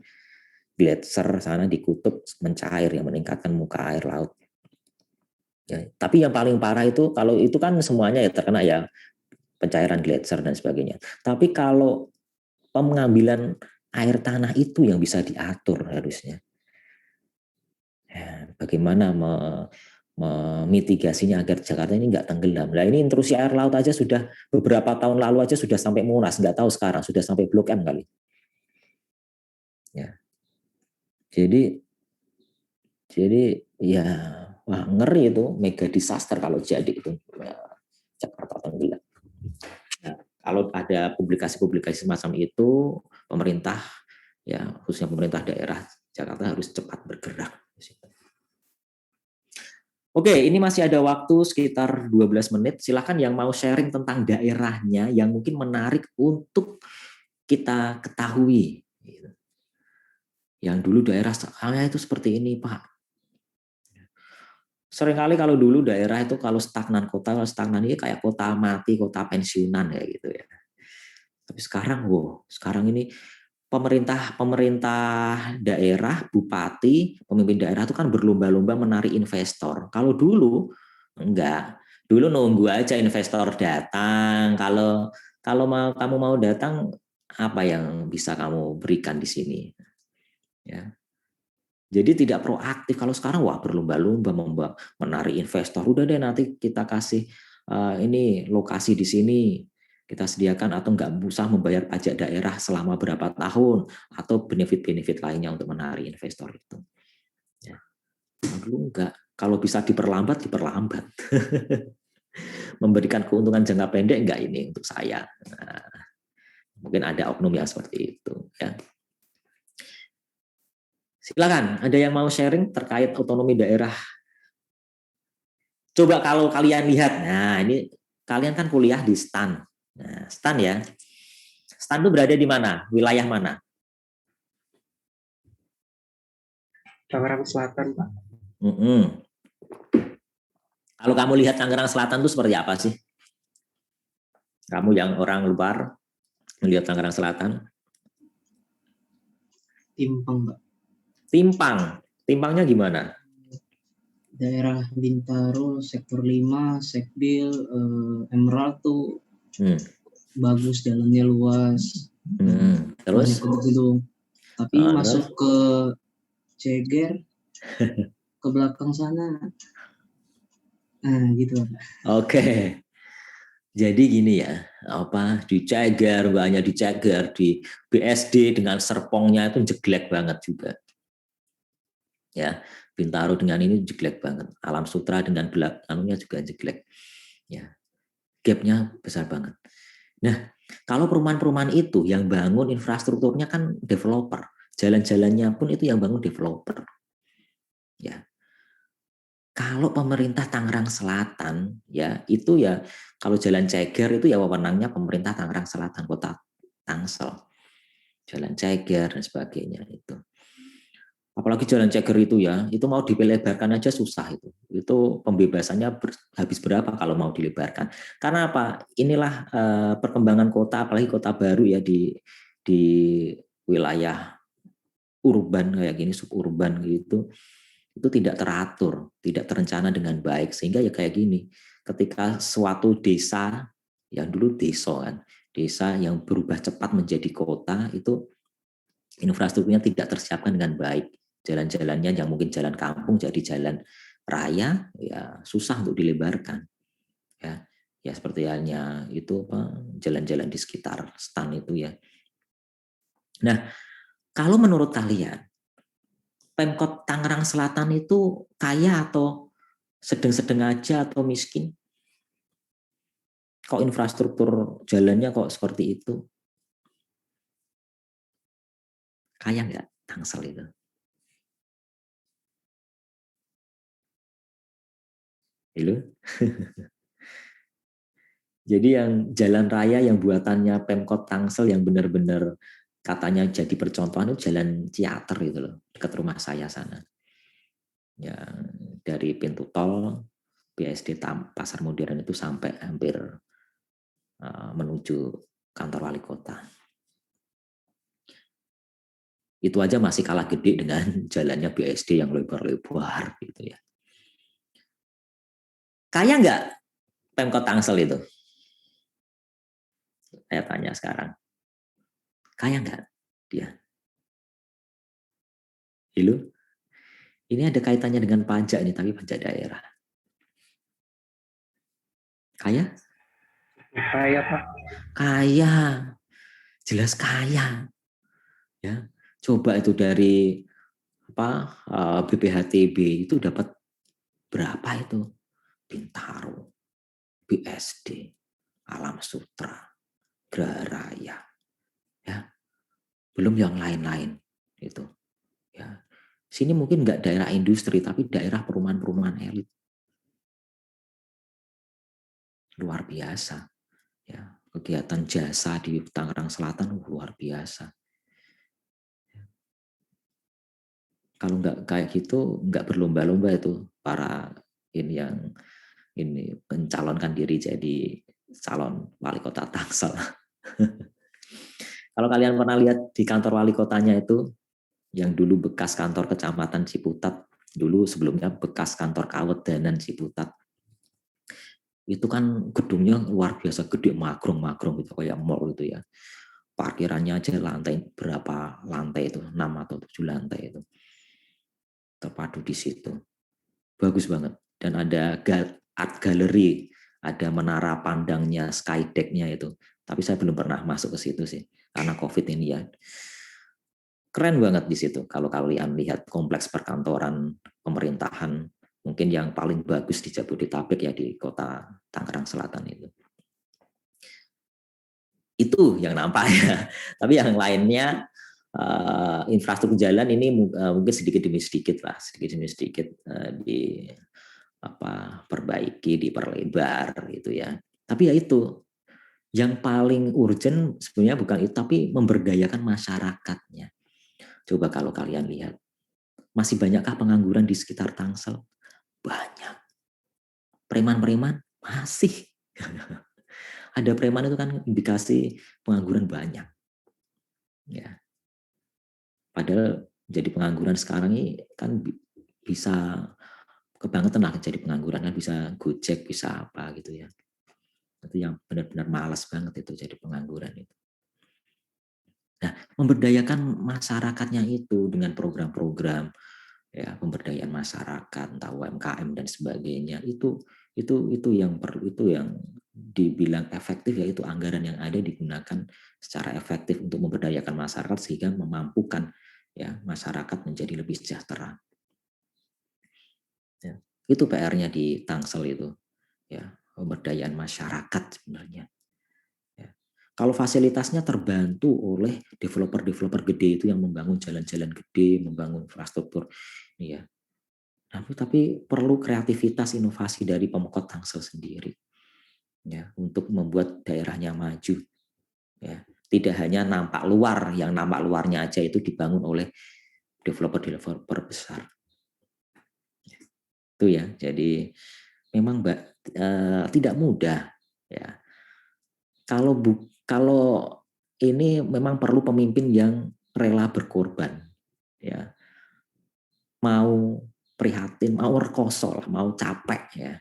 gletser sana di kutub mencair yang meningkatkan muka air laut. Ya, tapi yang paling parah itu kalau itu kan semuanya ya terkena ya pencairan gletser dan sebagainya. Tapi kalau pengambilan air tanah itu yang bisa diatur harusnya. Ya, bagaimana memitigasinya agar Jakarta ini nggak tenggelam. Nah ini intrusi air laut aja sudah beberapa tahun lalu aja sudah sampai Monas, nggak tahu sekarang sudah sampai Blok M kali. Ya. Jadi ya wah ngeri itu, mega disaster kalau jadi itu ya, Jakarta tenggelam. Nah, kalau ada publikasi-publikasi semacam itu, pemerintah ya khususnya pemerintah daerah Jakarta harus cepat bergerak. Oke, ini masih ada waktu sekitar 12 menit. Silakan yang mau sharing tentang daerahnya yang mungkin menarik untuk kita ketahui. Yang dulu daerah saya itu seperti ini, Pak. Seringkali kalau dulu daerah itu kalau stagnan ini kayak kota mati, kota pensiunan kayak gitu ya. Tapi sekarang ini pemerintah daerah, bupati, pemimpin daerah itu kan berlomba-lomba menarik investor. Kalau dulu enggak. Dulu nunggu aja investor datang. Kalau kamu mau datang, apa yang bisa kamu berikan di sini? Ya. Jadi tidak proaktif. Kalau sekarang berlomba-lomba menarik investor. Udah deh nanti kita kasih ini lokasi di sini. Kita sediakan atau nggak usah membayar pajak daerah selama berapa tahun atau benefit-benefit lainnya untuk menarik investor itu. Ya. Dulu enggak. Kalau bisa diperlambat. Memberikan keuntungan jangka pendek enggak ini untuk saya. Nah, mungkin ada oknum yang seperti itu. Ya. Silakan, ada yang mau sharing terkait otonomi daerah? Coba kalau kalian lihat, nah ini kalian kan kuliah di STAN. Nah, STAN ya. STAN itu berada di mana? Wilayah mana? Tangerang Selatan, Pak. Kalau kamu lihat Tangerang Selatan itu seperti apa sih? Kamu yang orang luar melihat Tangerang Selatan? Timpang, Pak. Timpangnya gimana? Daerah Bintaro, Sektor 5, Sekbil, Emerald tuh bagus, jalannya luas, terus banyak gedung. Tapi masuk ke ceger ke belakang sana. Nah, gitu. Oke. Jadi gini ya, diceger, nggak hanya diceger, di BSD dengan serpongnya itu jeglek banget juga. Ya, Bintaro dengan ini jeglek banget. Alam Sutra dengan belakangnya juga jeglek. Ya, gapnya besar banget. Nah, kalau perumahan-perumahan itu yang bangun infrastrukturnya kan developer, jalan-jalannya pun itu yang bangun developer. Ya. Kalau pemerintah Tangerang Selatan, ya itu ya kalau jalan ceger itu ya wewenangnya pemerintah Tangerang Selatan, Kota Tangsel, jalan ceger dan sebagainya itu. Apalagi jalan ceger itu ya, itu mau dilebarkan aja susah itu. Itu pembebasannya habis berapa kalau mau dilebarkan? Karena apa? Inilah perkembangan kota, apalagi kota baru ya di wilayah urban kayak gini, suburban gitu. Itu tidak teratur, tidak terencana dengan baik, sehingga ya kayak gini, ketika suatu desa, yang dulu desa yang berubah cepat menjadi kota, itu infrastrukturnya tidak tersiapkan dengan baik, jalan-jalannya yang mungkin jalan kampung jadi jalan raya, ya susah untuk dilebarkan, ya seperti halnya itu jalan-jalan di sekitar stan itu ya. Nah, kalau menurut kalian Pemkot Tangerang Selatan itu kaya atau sedang-sedang aja atau miskin? Kok infrastruktur jalannya kok seperti itu? Kaya nggak Tangsel itu? Halo? Jadi yang jalan raya yang buatannya Pemkot Tangsel yang benar-benar katanya jadi percontohan itu jalan Ciater itu loh, dekat rumah saya sana. Ya, dari pintu tol BSD Pasar Modern itu sampai hampir menuju kantor wali kota. Itu aja masih kalah gede dengan jalannya BSD yang lebar-lebar gitu ya. Kaya nggak Pemkot Tangsel itu? Saya tanya sekarang. Kaya nggak dia? Halo? Ini ada kaitannya dengan pajak ini, tapi pajak daerah. Kaya? Kaya, Pak. Kaya. Jelas kaya. Ya. Coba itu dari BPHTB itu dapat berapa itu? Bintaro, BSD, Alam Sutra, Graharaya. Ya. Belum yang lain-lain itu. Ya. Sini mungkin nggak daerah industri, tapi daerah perumahan-perumahan elit. Luar biasa. Ya, kegiatan jasa di Tangerang Selatan luar biasa. Kalau nggak kayak gitu, nggak berlomba-lomba itu para ini yang ini mencalonkan diri jadi calon wali kota Tangsel. Kalau kalian pernah lihat di kantor wali kotanya itu, yang dulu bekas kantor kecamatan Ciputat, dulu sebelumnya bekas kantor Kawedanan Ciputat, itu kan gedungnya luar biasa gede, magrong-magrong gitu kayak mall gitu ya. Parkirannya aja lantai berapa lantai itu, 6 atau 7 lantai itu. Terpadu di situ. Bagus banget. Dan ada art gallery, ada menara pandangnya, skydeck-nya itu. Tapi saya belum pernah masuk ke situ sih karena Covid ini ya. Keren banget di situ kalau kalian lihat kompleks perkantoran pemerintahan mungkin yang paling bagus di Jabodetabek ya di kota Tangerang Selatan itu. Itu yang nampaknya. Tapi yang lainnya infrastruktur jalan ini mungkin sedikit demi sedikit lah, perbaiki, diperlebar gitu ya. Tapi ya itu yang paling urgent sebenarnya bukan itu, tapi memberdayakan masyarakatnya. Coba kalau kalian lihat, masih banyakkah pengangguran di sekitar Tangsel? Banyak. Preman-preman masih. Ada preman itu kan indikasi pengangguran banyak. Ya. Padahal jadi pengangguran sekarang ini kan bisa kebangetan lah jadi pengangguran kan, bisa Gojek, bisa apa gitu ya. Itu yang benar-benar malas banget itu jadi pengangguran itu. Nah, memberdayakan masyarakatnya itu dengan program-program ya pemberdayaan masyarakat, entah UMKM dan sebagainya, itu yang perlu, itu yang dibilang efektif, yaitu anggaran yang ada digunakan secara efektif untuk memberdayakan masyarakat sehingga memampukan ya masyarakat menjadi lebih sejahtera. Ya, itu PR-nya di Tangsel itu, ya pemberdayaan masyarakat sebenarnya. Ya. Kalau fasilitasnya terbantu oleh developer-developer gede itu yang membangun jalan-jalan gede, membangun infrastruktur, ya. Tapi perlu kreativitas inovasi dari Pemkot Tangsel sendiri, ya, untuk membuat daerahnya maju. Ya, tidak hanya nampak luar, yang nampak luarnya aja itu dibangun oleh developer-developer besar. Itu ya, jadi memang tidak mudah. Ya, kalau ini memang perlu pemimpin yang rela berkorban, ya, mau prihatin, mau rekoso, mau capek ya,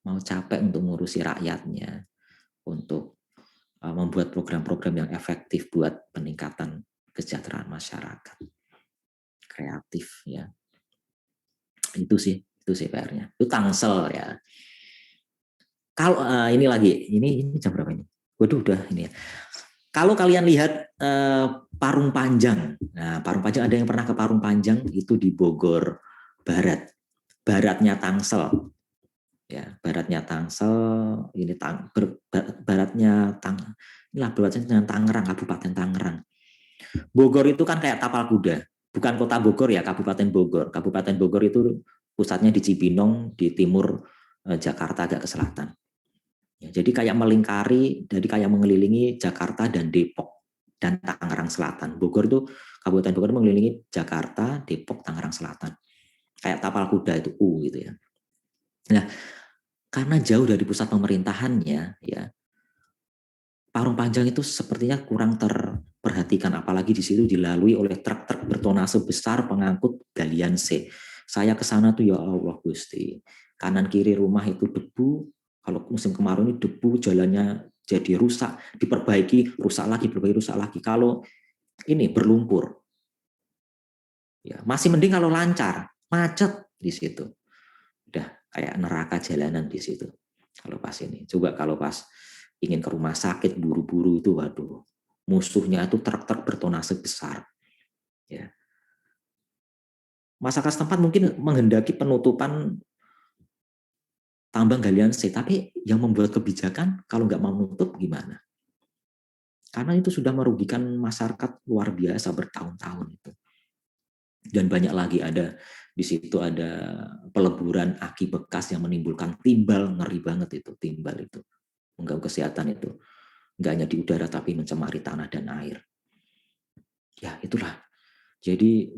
mau capek untuk ngurusi rakyatnya, untuk membuat program-program yang efektif buat peningkatan kesejahteraan masyarakat. Kreatif ya. Itu sih PR-nya. Itu Tangsel ya. Kalau ini lagi, ini jam berapa ini? Waduh, udah ini ya. Kalau kalian lihat Parung Panjang, nah Parung Panjang, ada yang pernah ke Parung Panjang? Itu di Bogor Barat, baratnya Tangsel. Ya, baratnya Tangsel, ini baratnya Tangerang, Kabupaten Tangerang. Bogor itu kan kayak tapal kuda, bukan kota Bogor ya, Kabupaten Bogor. Kabupaten Bogor itu pusatnya di Cibinong, di timur Jakarta agak ke selatan. Ya, jadi kayak melingkari, jadi kayak mengelilingi Jakarta dan Depok dan Tangerang Selatan. Bogor itu, Kabupaten Bogor mengelilingi Jakarta, Depok, Tangerang Selatan. Kayak tapal kuda itu gitu ya. Nah, karena jauh dari pusat pemerintahannya, ya Parung Panjang itu sepertinya kurang terperhatikan, apalagi di situ dilalui oleh truk-truk bertonase besar pengangkut galian C. Saya ke sana tuh ya Allah Gusti, kanan kiri rumah itu debu. Kalau musim kemarau ini debu, jalannya jadi rusak, diperbaiki, rusak lagi, perbaiki, rusak lagi. Kalau ini berlumpur, ya masih mending kalau lancar, macet di situ. Udah kayak neraka jalanan di situ. Kalau pas ini, coba kalau pas ingin ke rumah sakit buru-buru itu, waduh, musuhnya itu truk-truk bertonase besar. Ya. Masyarakat setempat mungkin menghendaki penutupan tambang galian C, tapi yang membuat kebijakan kalau nggak mau nutup gimana? Karena itu sudah merugikan masyarakat luar biasa bertahun-tahun itu. Dan banyak lagi ada di situ, ada peleburan aki bekas yang menimbulkan timbal, ngeri banget itu timbal itu, mengganggu kesehatan itu, nggak hanya di udara tapi mencemari tanah dan air. Ya itulah. Jadi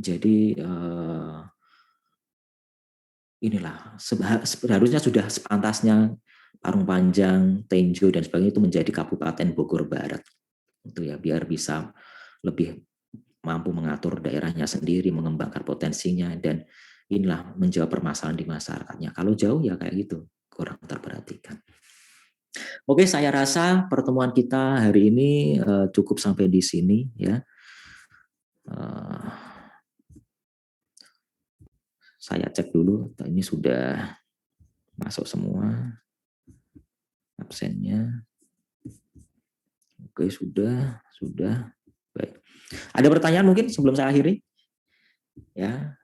inilah seharusnya sudah sepantasnya Parung Panjang, Tenjo dan sebagainya itu menjadi Kabupaten Bogor Barat. Itu ya, biar bisa lebih mampu mengatur daerahnya sendiri, mengembangkan potensinya, dan inilah menjawab permasalahan di masyarakatnya. Kalau jauh ya kayak gitu, kurang terperhatikan. Oke, saya rasa pertemuan kita hari ini cukup sampai di sini ya. Saya cek dulu, ini sudah masuk semua absennya. Oke, sudah. Baik. Ada pertanyaan mungkin sebelum saya akhiri? Ya,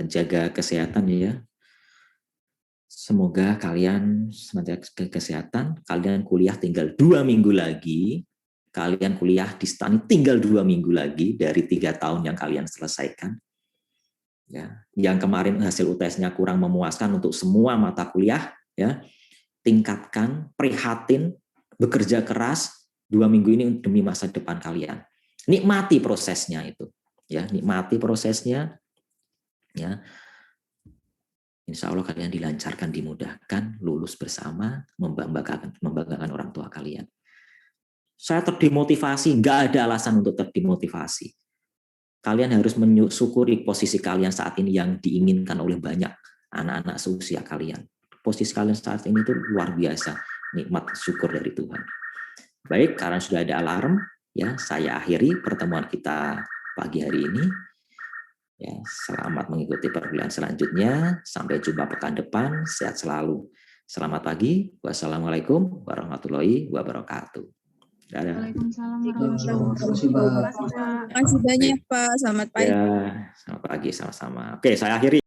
jaga kesehatan ya. Semoga kalian senantiasa jaga kesehatan. Kalian kuliah tinggal 2 minggu lagi. Kalian kuliah di STAN tinggal 2 minggu lagi dari 3 tahun yang kalian selesaikan. Ya, yang kemarin hasil UTS-nya kurang memuaskan untuk semua mata kuliah, ya, tingkatkan, prihatin, bekerja keras 2 minggu ini demi masa depan kalian. Nikmati prosesnya itu, ya, nikmati prosesnya, ya. Insya Allah kalian dilancarkan, dimudahkan, lulus bersama, membanggakan orang tua kalian. Saya terdemotivasi, nggak ada alasan untuk terdemotivasi. Kalian harus mensyukuri posisi kalian saat ini yang diinginkan oleh banyak anak-anak seusia kalian. Posisi kalian saat ini itu luar biasa, nikmat syukur dari Tuhan. Baik, karena sudah ada alarm, Ya, saya akhiri pertemuan kita pagi hari ini. Ya, selamat mengikuti perkuliahan selanjutnya. Sampai jumpa pekan depan. Sehat selalu. Selamat pagi. Wassalamualaikum warahmatullahi wabarakatuh. Dadah. Waalaikumsalam Terima warahmatullahi kasih, Pak. wabarakatuh. Terima kasih banyak Pak, selamat pagi. Ya, selamat pagi sama-sama. Oke, saya akhiri.